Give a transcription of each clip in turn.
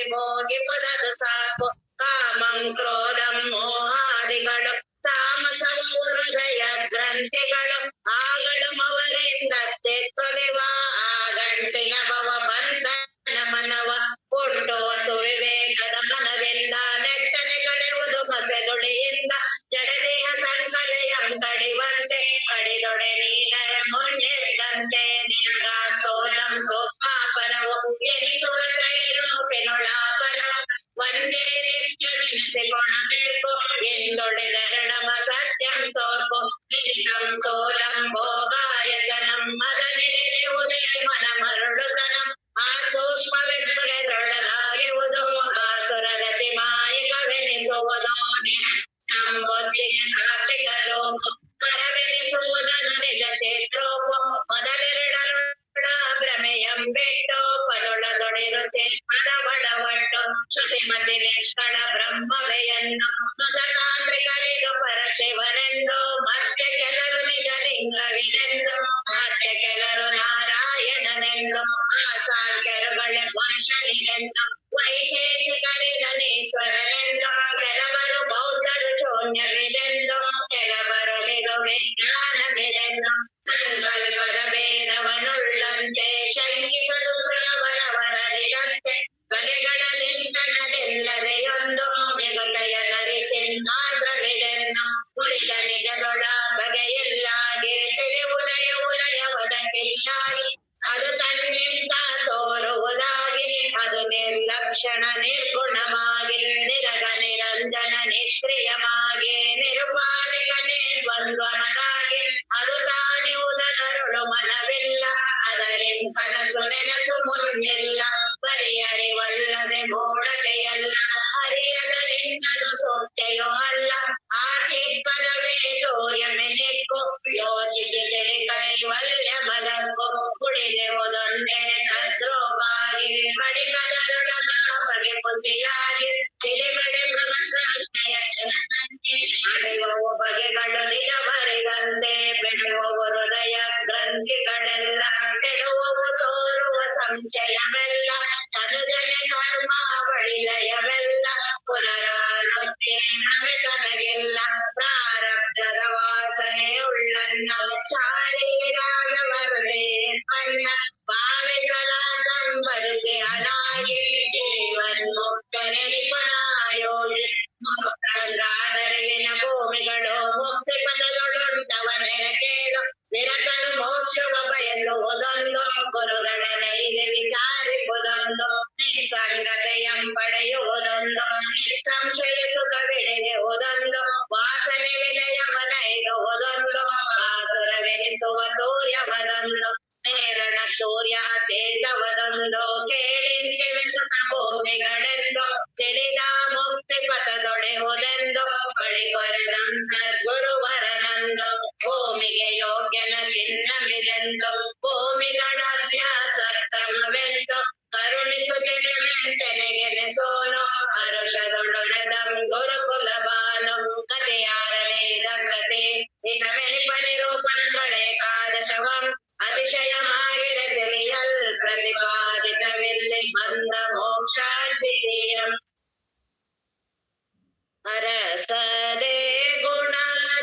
ಮುಗಿಸಿ ಭೋಗಿಪುದದು ಸಾಕು. ಕಾಮಂ ಕ್ರೋಧಂ ಮೋಹಾದಿಗಳು ತಾಮಸವು ಹೃದಯ ಗ್ರಂಥಿಗಳು ಆಗಳು ಅವರಿಂದತ್ತೆ ತೊಲೆವ ಆ ಗಂಟಿನ ಭವ ಬಂಧನ ಮನವ ಹುಟ್ಟುವ ಸುವಿವೇಕದ ಮನದಿಂದ ನೆಟ್ಟನೆ ಕಳೆಯುವುದು ಮಸೆದುಳಿಯಿಂದ ಜಡದೇಹ ಸಂಕಲೆಯಂ ಕಡಿವಂತೆ ಕಡಿದೊಡೆ ನೀನರ ಮುನ್ನೆದಂತೆ ನಿನಗ ಸೋಲಂ ಸೋಪಾಪರವು ಎನಿಸುವ ತ್ರೈರೂಪಿನೊಳಾಪರವು ಒಂದೇ ನಿತ್ಯವೆನಿಸಿಕೊಳ್ಳಬೇಕು ಎಂದೊಳೆದರಣಮ ಸತ್ಯಂ ತೋರ್ಪು ನಿಧಿತಂ ಸ್ಥೂಲಂ ಭೋಗಾಯತನಂ ಮದನಿಡಿದೆ ಉದಯ ಮನ ಮರುಳುತನಂ ಆ ಸೂಕ್ಷ್ಮ ವಿಗ್ರಹದೊಳಗಾಗಿರುವುದು ಆಸುರಗತಿ ಮಾಯಿಕವೆನಿಸುವುದು ನಂಬೊತ್ತಿಗೆ ಸಾಕ್ಷಿಕರು ಕರವೆನಿಸುವುದನ್ನು ನಿಜ ಚೇತ್ರೋಪು ಮೊದಲೆರಡರುಳ ಭ್ರಮೆಯಂ ಬಿಟ್ಟು ಪದೊಳದೊಡಿರುಚೆ ಪದವಳವಟ್ಟು ಶ್ರುತಿಮತಿ ನಿಷ್ಕಳ ಬ್ರಹ್ಮವೆಯೆಂದು ಮೃತತಾಂತ್ರಿಕರಿದು ಪರಶಿವನೆಂದು ಮತ್ತೆ ಕೆಲರು ನಿಜ ಲಿಂಗವಿನೆಂದು ಮತ್ತೆ ಕೆಲರು ನಾರಾಯಣನೆಂದು ಆ ಸಾಂಖ್ಯರುಗಳೇ ಪುರುಷನಿಗೆಂದು ವೈಶೇಷಿಕರಿಗನೀಶ್ವರನೆಂದು ಕೆಲವರು ಬೌದ್ಧರು ಶೂನ್ಯವಿದೆಂದು ಕೆಲವರು ಇದು ವಿಜ್ಞಾನವಿದೆಂದು ಸಂಕಲ್ಪದ ಭೇದವನುಳ್ಳಂತೆ ಶಂಕಿಸಲು ಸುರವರವರರಿಗಂತೆ ಬಗೆಗಳ ನಿಂತನದಿಲ್ಲದೆಯೊಂದು ಮಿಗುತೆಯ ನರಿಚಿನ್ನಾದ್ರವಿದೆಂದು ಉಳಿದ ನಿಜದೊಳ ಬಗೆಯಿಲ್ಲಾಗಿ ತಿಳಿಯುವುದಯ ಉಲಯವದಕ್ಕಿಲ್ಲಾಗಿ ಅದು ತನ್ನಿಂದ ತೋರುವುದಾಗಿ ಅದು ನಿರ್ಲಕ್ಷಣ ನಿರ್ಗುಣವಾಗಿ ನಿರಗ ನಿರಂಜನ ನಿಷ್ಕ್ರಿಯವಾಗಿ ನಿರುಪಾಧಿಕ ನಿರ್ದ್ವಂದ್ವಮದಾಗಿ ಅದು ತಾನಿರುವುದರೊಳು ಮನವಿಲ್ಲ ಅದರಿಂ ಕನಸು ನೆನಸು ಮುನ್ನಿಲ್ಲ ಬರಿ ಅರಿವಲ್ಲದೆ ಮೂಢತೆಯಲ್ಲ ಅರಿಯದರಿಂದದು ಸೋತ್ಯೆಯೋ ಅಲ್ಲ ಆ ಚಿಕ್ಕದವೇ ತೋರ್ಯಮೆನಿಕ್ಕು ಯೋಚಿಸಿ ತಿಳಿ ಕೈವಲ್ಯ ಮದಕ್ಕು ಉಳಿದೆವುದೊಂದೇ ತದ್ರೋಪಾಗಿ ಮಡಿಕದರುಳಗ ಬಗೆ ಪುಸಿಯಾಗಿ ತಿಳಿಬಿಡಿ ಮೃಗಸೃಷ್ಟಯಕ್ಕೆ ಅಳೆಯುವ ಬಗೆಗಳು ನಿಜ ಬರಿದಂತೆ ಬಿಡುವವು ಹೃದಯ ಗ್ರಂಥಿಗಳೆಲ್ಲ ಕೆಡುವವು ತೋರುವ ಸಂಶಯವೆಲ್ಲ ತನುಜನೆ ಕರ್ಮಾವಳಿಲಯವೆಲ್ಲ ಪುನರಾವೃತ್ತಿ ನಮೆ ತನಗಿಲ್ಲ ಪ್ರಾರಬ್ಧದ ವಾಸನೆಯುಳ್ಳನ್ನ ಶಾರೀರಾಗವರದೆ ಕಣ್ಣ ಭಾವಿಸಲಾದಂ ಬದುಕೆ ಅನಾಗಿ ಜೀವನ್ಮುಕ್ತನೆ ನಿಪುಣಾಯೋಗಿ ಮುಕ್ತಂಗಾದರಿವಿನ ಭೂಮಿಗಳು ಮುಕ್ತಿ ಪದದೊಳುಂಟವನೆರ ನಿರತನು ಮೋಕ್ಷವ ಬಯಸುವುದೊಂದು ಗುರುಗಳ ನೈದೆ ವಿಚಾರಿಸುವುದೊಂದು ನಿಸ್ಸಂಗತೆಯಂ ಪಡೆಯುವುದೊಂದು ನಿಸ್ಸಂಶಯ ಸುಖವಿಡೆಯುವುದೊಂದು ವಾಸನೆ ವಿಲಯವನೈದುವುದೊಂದು ಆಸುರವೆನಿಸುವ ತೂರ್ಯವದೊಂದು ನೇರಣ ಸೂರ್ಯ ತೇಜವದೊಂದು ಕೇಳಿಂತಿವಿಸುತ್ತ ಭೂಮಿಗಳೆಂದು ತಿಳಿದ ಮುಕ್ತಿ ಪಥದೊಡೆಯುವುದೆಂದು ಬಳಿಕೊರೆದಂ ಸದ್ಗುರುವರನಂದು ಭೂಮಿಗೆ ಯೋಗ್ಯನ ಚಿನ್ನವಿದೆಂದು ಭೂಮಿಗಳ ಅಭ್ಯಾಸ ಕ್ರಮವೆಂದು ಕರುಣಿಸು ತಿಳಿವೆಂತೆನೆಗೆನಿಸೋನು ಹರುಷದೊಡೊರೆದಂ ಗುರುಕುಲಬಾನು ಕಥೆಯಾರನೇ ಕತೆ ಇತಮೆನಿಪ ನಿರೂಪಣಗಳೇಕಾದಶವಂ ಅತಿಶಯಮಾಗಿರ ತಿಳಿಯಲ್ ಪ್ರತಿಪಾದಿತವಿಲ್ಲಿ ಬಂದ ಮೋಕ್ಷಾದ್ವಿತೀಯಂ ಅರಸದೆ ಗುಣ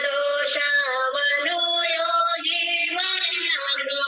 ದೋಷವನು ಯೋಗಿ ಮರೆಯನು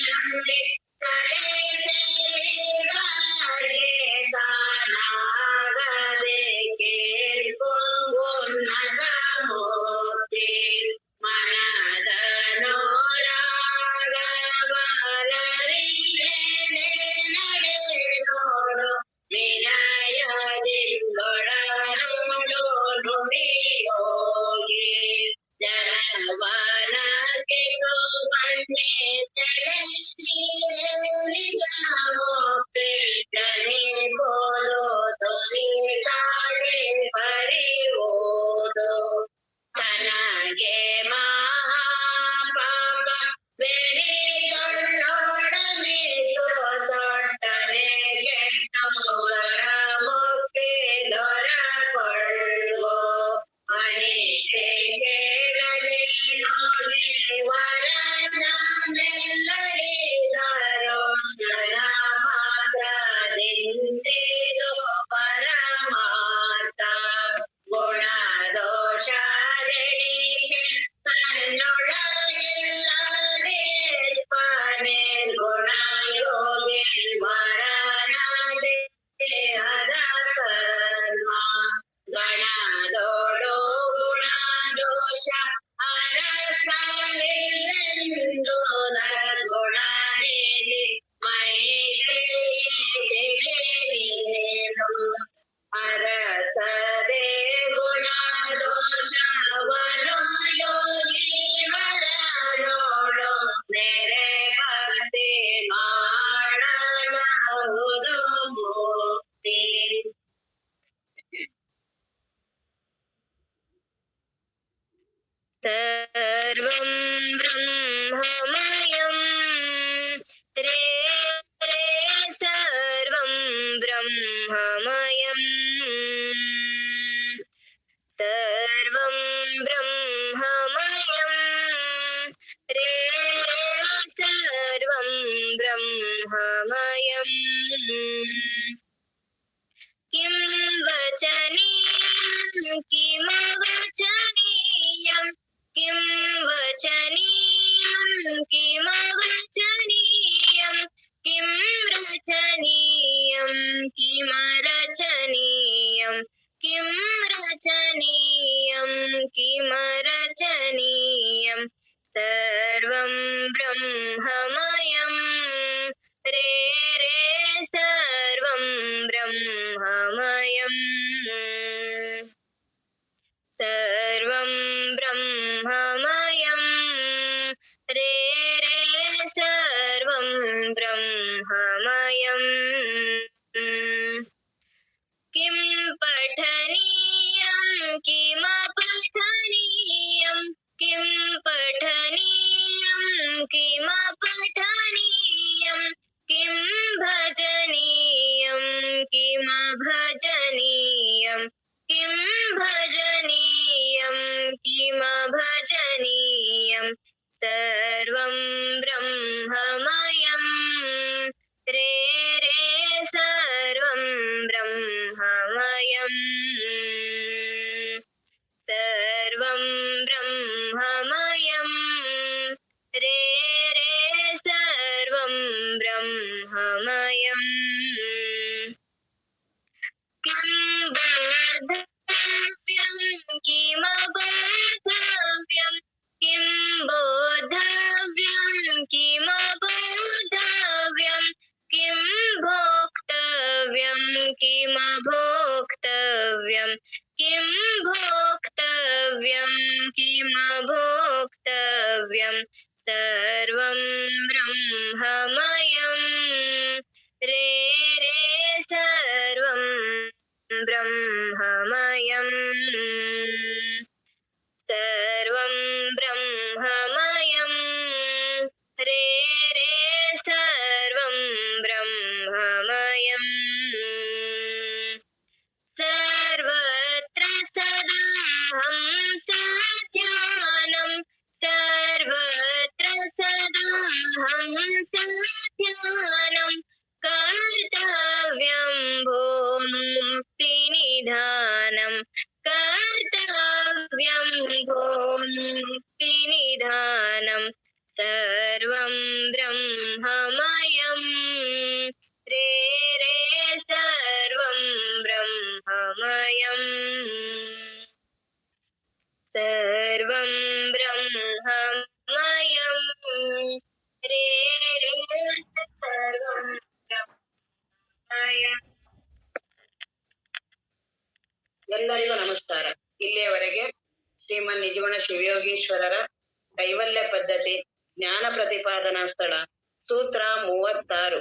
ನಂಬಿ ಸೆಳೆಸೆಳೆಗಾಗೆ ತಾನಾಗದೆ ಕೇಳ್ಕೊಂಗುನ್ನತ ಮೂರ್ತಿ ಮನದ ನೋರಾಗವಲರಿಯೇ ನಡೆ ನೋಡು ವಿನಯದಿಂದೊಡನೋಡು ನುಡಿಯೋಗಿ ಜನವನಕ್ಕೆ ಸುಬಣ್ಣೆ ಜನಿ ಬೋದು ತೊನಿ ತಾಳೆ ಪರಿಯೋದು ತನಗೆ ಮಹಾಪಾಪ ಬೆರಿದೊಳ್ಳೊಡನೆ ತೊಟ್ಟನೆ ಕೆಟ್ಟವರ ಮುಕ್ತಿ ದೊರಕೊಳ್ಳೋ ಅನಿಕೆ ಕೇಳಲಿ ದೇವರ ಮೆಲ್ಲಡಿದರು ಕ್ಷಣ ಮಾತ್ರದಿಂದಿದು ಪರಮಾರ್ಥ ಗುಣದೋಷದೆಡಿಗೆ ತನ್ನೊಳಗಿಲ್ಲದೆ ಪನೆ ಗುಣಯೋಗಿ ಮರಣದೆ ಅದ ಕರ್ಮ ಗಣದೋಳು ಗುಣದೋಷ ಅರಸಲಿಲ್ಲೆಂದು ನರಗುಣನಿಧಿ ಮೈಲಿಯೇನು ಅರಸದೆ ಗುಣದೋಷವನು ಯೋಗಿ ವರನೋಳು ನೆರೆ ಭಕ್ತಿ ಮಾಡಬಹುದು ಮುಕ್ತಿ ಸರ್ವಂ ಬ್ರಹ್ಮಮಯಂ ರೇ ರೇ ಸರ್ವಂ ಬ್ರಹ್ಮಮಯಂ ಸರ್ವಂ ಬ್ರಹ್ಮಮಯಂ ರೇ ರೇ ಸರ್ವಂ ಬ್ರಹ್ಮಮಯಂ किं वचनीयं किमवचनीयं किं वचनीयं किमवचनीयं किं रचनीयं किमरचनीयं किं रचनीयं किमरचनीयं सर्वं ब्रह्ममयं रे रे सर्वं ब्रह्ममयं सर्वं ब्रह्ममयं रे रे सर्वं ब्रह्ममयं किं पठनीयं किमपठनीयं किं पठनीयं किमपठनीयं किं भजनीयं किमभजनीयं किं भजनीयं किमभजनीयं सर्वं ब्रह्ममयं रे रे सर्वं ब्रह्ममयं सर्वं ब्रह्ममयं रे रे सर्वं ब्रह्ममयं किं बोद्धव्यं किमबोद्धव्यं किं बोद्धव्यं किमबोद्धव्यं किं भोक्तव्यं किमभोक्तव्यं किं भोक्तव्यं किमभोक्तव्यं सर्वं ब्रह्ममयं रे रे सर्वं ब्रह्ममयं सर्वं ब्रह्ममयं रे रे सर्वं ब्रह्ममयं सर्वत्र सदाहं साध्यानं सर्वत्र सदाहं ಶರಣ ಶಿವಯೋಗೀಶ್ವರರ ಕೈವಲ್ಯ ಪದ್ಧತಿ ಜ್ಞಾನ ಪ್ರತಿಪಾದನಾ ಸ್ಥಳ ಸೂತ್ರ 36.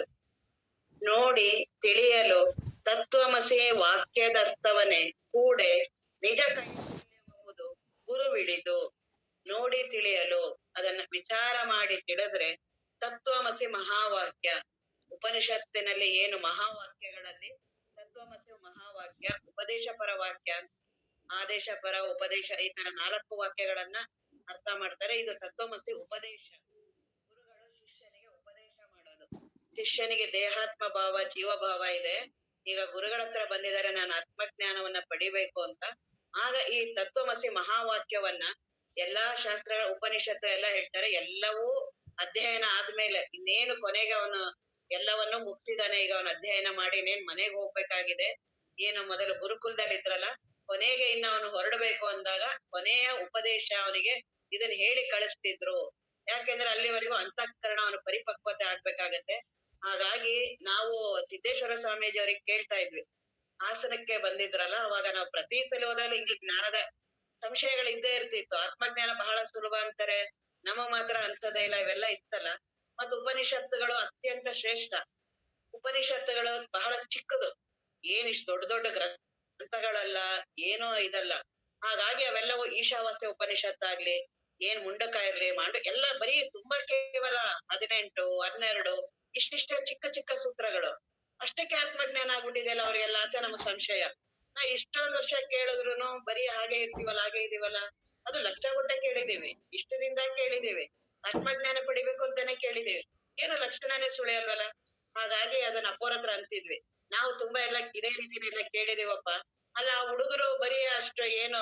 ನೋಡಿ ತಿಳಿಯಲು ತತ್ವಮಸಿ ವಾಕ್ಯದರ್ಥವನ್ನೇ ಕೂಡೆ ನಿಜ ಕೈಗೊಳ್ಳಬಹುದು ಗುರುವಿಡಿದು. ನೋಡಿ ತಿಳಿಯಲು ಅದನ್ನ ವಿಚಾರ ಮಾಡಿ ತಿಳಿದ್ರೆ ತತ್ವಮಸಿ ಮಹಾವಾಕ್ಯ, ಉಪನಿಷತ್ತಿನಲ್ಲಿ ಏನು ಮಹಾವಾಕ್ಯಗಳಲ್ಲಿ ತತ್ವಮಸಿ ಮಹಾವಾಕ್ಯ, ಉಪದೇಶ ಪರ ವಾಕ್ಯ, ಆದೇಶ ಪರ, ಉಪದೇಶ, ಈ ತರ 4 ವಾಕ್ಯಗಳನ್ನ ಅರ್ಥ ಮಾಡ್ತಾರೆ. ಇದು ತತ್ವಮಸಿ ಉಪದೇಶ. ಗುರುಗಳು ಶಿಷ್ಯನಿಗೆ ಉಪದೇಶ ಮಾಡೋದು. ಶಿಷ್ಯನಿಗೆ ದೇಹಾತ್ಮ ಭಾವ ಜೀವಭಾವ ಇದೆ. ಈಗ ಗುರುಗಳ ಹತ್ರ ಬಂದಿದ್ದಾರೆ, ನಾನು ಆತ್ಮಜ್ಞಾನವನ್ನ ಪಡಿಬೇಕು ಅಂತ. ಆಗ ಈ ತತ್ವಮಸಿ ಮಹಾವಾಕ್ಯವನ್ನ ಎಲ್ಲಾ ಶಾಸ್ತ್ರಗಳ ಉಪನಿಷತ್ತು ಎಲ್ಲ ಹೇಳ್ತಾರೆ. ಎಲ್ಲವೂ ಅಧ್ಯಯನ ಆದ್ಮೇಲೆ ಇನ್ನೇನು ಕೊನೆಗೆ ಅವನು ಎಲ್ಲವನ್ನೂ ಮುಗಿಸಿದಾನೆ. ಈಗ ಅವನು ಅಧ್ಯಯನ ಮಾಡಿ ಇನ್ನೇನ್ ಮನೆಗೆ ಹೋಗ್ಬೇಕಾಗಿದೆ. ಏನು ಮೊದಲು ಗುರುಕುಲದಲ್ಲಿ ಇದ್ರಲ್ಲ, ಕೊನೆಗೆ ಇನ್ನು ಅವನು ಹೊರಡಬೇಕು ಅಂದಾಗ ಕೊನೆಯ ಉಪದೇಶ ಅವನಿಗೆ ಇದನ್ನ ಹೇಳಿ ಕಳಿಸ್ತಿದ್ರು. ಯಾಕೆಂದ್ರೆ ಅಲ್ಲಿವರೆಗೂ ಅಂತಃಕರಣ ಅವನು ಪರಿಪಕ್ವತೆ ಆಗ್ಬೇಕಾಗತ್ತೆ. ಹಾಗಾಗಿ ನಾವು ಸಿದ್ದೇಶ್ವರ ಸ್ವಾಮೀಜಿ ಅವ್ರಿಗೆ ಕೇಳ್ತಾ ಇದ್ವಿ, ಹಾಸನಕ್ಕೆ ಬಂದಿದ್ರಲ್ಲ, ಅವಾಗ ನಾವು ಪ್ರತಿ ಸಲ ಹೋದಾಗ ಹಿಂಗೆ ಜ್ಞಾನದ ಸಂಶಯಗಳು ಇದ್ದೇ ಇರ್ತಿತ್ತು. ಆತ್ಮಜ್ಞಾನ ಬಹಳ ಸುಲಭ ಅಂತಾರೆ, ನಮಗ್ ಮಾತ್ರ ಅನ್ಸದೇ ಇಲ್ಲ, ಇವೆಲ್ಲ ಇತ್ತಲ್ಲ. ಮತ್ತು ಉಪನಿಷತ್ತುಗಳು ಅತ್ಯಂತ ಶ್ರೇಷ್ಠ. ಉಪನಿಷತ್ತುಗಳು ಬಹಳ ಚಿಕ್ಕದು, ಏನಿಷ್ಟು ದೊಡ್ಡ ದೊಡ್ಡ ಗ್ರಂಥಗಳಲ್ಲ, ಏನೋ ಇದಲ್ಲ. ಹಾಗಾಗಿ ಅವೆಲ್ಲವೂ ಈಶಾವಾಸ್ಯ ಉಪನಿಷತ್ತಾಗ್ಲಿ, ಏನ್ ಮುಂಡಕ ಇರ್ಲಿ, ಎಲ್ಲ ಬರೀ ತುಂಬಾ ಕೇವಲ 18, 12 ಇಷ್ಟಿಷ್ಟೇ ಚಿಕ್ಕ ಚಿಕ್ಕ ಸೂತ್ರಗಳು. ಅಷ್ಟಕ್ಕೆ ಆತ್ಮಜ್ಞಾನ ಆಗ್ಬಿಟ್ಟಿದೆಯಲ್ಲ ಅವ್ರಿಗೆಲ್ಲ ಅಂತ ನಮ್ಗ್ ಸಂಶಯ. ನಾ ಇಷ್ಟೊಂದ್ ವರ್ಷ ಕೇಳಿದ್ರು ಬರೀ ಹಾಗೆ ಇರ್ತೀವಲ್ಲ, ಹಾಗೆ ಇದೀವಲ್ಲ. ಅದು ಲಕ್ಷ ಗುಡ್ಡ ಕೇಳಿದೀವಿ, ಇಷ್ಟದಿಂದ ಕೇಳಿದೀವಿ, ಆತ್ಮಜ್ಞಾನ ಪಡಿಬೇಕು ಅಂತಾನೆ ಕೇಳಿದೀವಿ, ಏನೋ ಲಕ್ಷಣನೇ ಸುಳಿಯಲ್ವಲ್ಲ. ಹಾಗಾಗಿ ಅದನ್ನ ಅಪ್ಪೋರ್ ಹತ್ರ ಅಂತಿದ್ವಿ, ನಾವು ತುಂಬಾ ಎಲ್ಲ ಇದೇ ರೀತಿನೆಲ್ಲ ಕೇಳಿದೀವಪ್ಪ. ಅಲ್ಲ, ಆ ಹುಡುಗರು ಬರೀ ಅಷ್ಟು ಏನು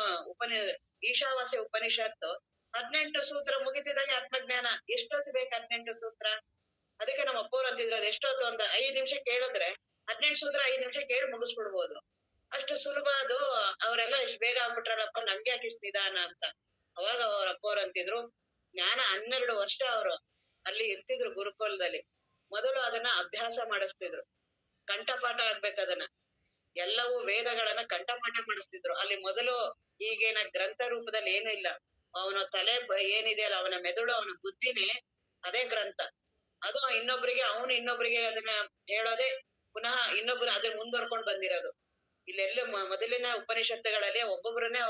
ಈಶಾವಾಸ್ಯ ಉಪನಿಷತ್ತು 18 ಸೂತ್ರ ಮುಗಿತಿದಾಗ ಆತ್ಮಜ್ಞಾನ ಎಷ್ಟೊತ್ತು ಬೇಕು 18 ಸೂತ್ರ? ಅದಕ್ಕೆ ನಮ್ಮ ಅಪ್ಪವ್ರು ಅಂತಿದ್ರು, ಅದ್ ಎಷ್ಟೊತ್ತು, ಒಂದ್ 5 ನಿಮಿಷ ಕೇಳಿದ್ರೆ 18 ಸೂತ್ರ 5 ನಿಮಿಷ ಕೇಳಿ ಮುಗಿಸ್ಬಿಡ್ಬೋದು. ಅಷ್ಟು ಸುಲಭ ಅದು. ಅವರೆಲ್ಲ ಇಷ್ಟು ಬೇಗ ಆಗ್ಬಿಟ್ರಲ್ಲಪ್ಪ, ನಮ್ಗೆ ಯಾಕೆ ಇಷ್ಟು ನಿಧಾನ ಅಂತ. ಅವಾಗ ಅವ್ರ ಅಪ್ಪವ್ರು ಅಂತಿದ್ರು, ಜ್ಞಾನ 12 ವರ್ಷ ಅವರು ಅಲ್ಲಿ ಇರ್ತಿದ್ರು ಗುರುಕುಲದಲ್ಲಿ. ಮೊದಲು ಅದನ್ನ ಅಭ್ಯಾಸ ಮಾಡಿಸ್ತಿದ್ರು, ಕಂಠಪಾಠ ಆಗ್ಬೇಕದನ್ನ. ಎಲ್ಲವೂ ವೇದಗಳನ್ನ ಕಂಠಪಾಠ ಮಾಡಿಸ್ತಿದ್ರು. ಅಲ್ಲಿ ಮೊದಲು ಈಗೇನ ಗ್ರಂಥ ರೂಪದಲ್ಲಿ ಏನೂ ಇಲ್ಲ. ಅವನ ತಲೆ ಏನಿದೆಯಲ್ಲ, ಅವನ ಮೆದುಳು, ಅವನ ಬುದ್ಧಿನೇ ಅದೇ ಗ್ರಂಥ. ಅದು ಅವನು ಇನ್ನೊಬ್ರಿಗೆ ಅದನ್ನ ಹೇಳೋದೇ ಪುನಃ ಇನ್ನೊಬ್ರು ಅದ್ರ ಮುಂದುವರ್ಕೊಂಡ್ ಬಂದಿರೋದು. ಇಲ್ಲೆಲ್ಲ ಮೊದಲಿನ ಉಪನಿಷತ್ತುಗಳಲ್ಲಿ ಒಬ್ಬೊಬ್ರನ್ನೇ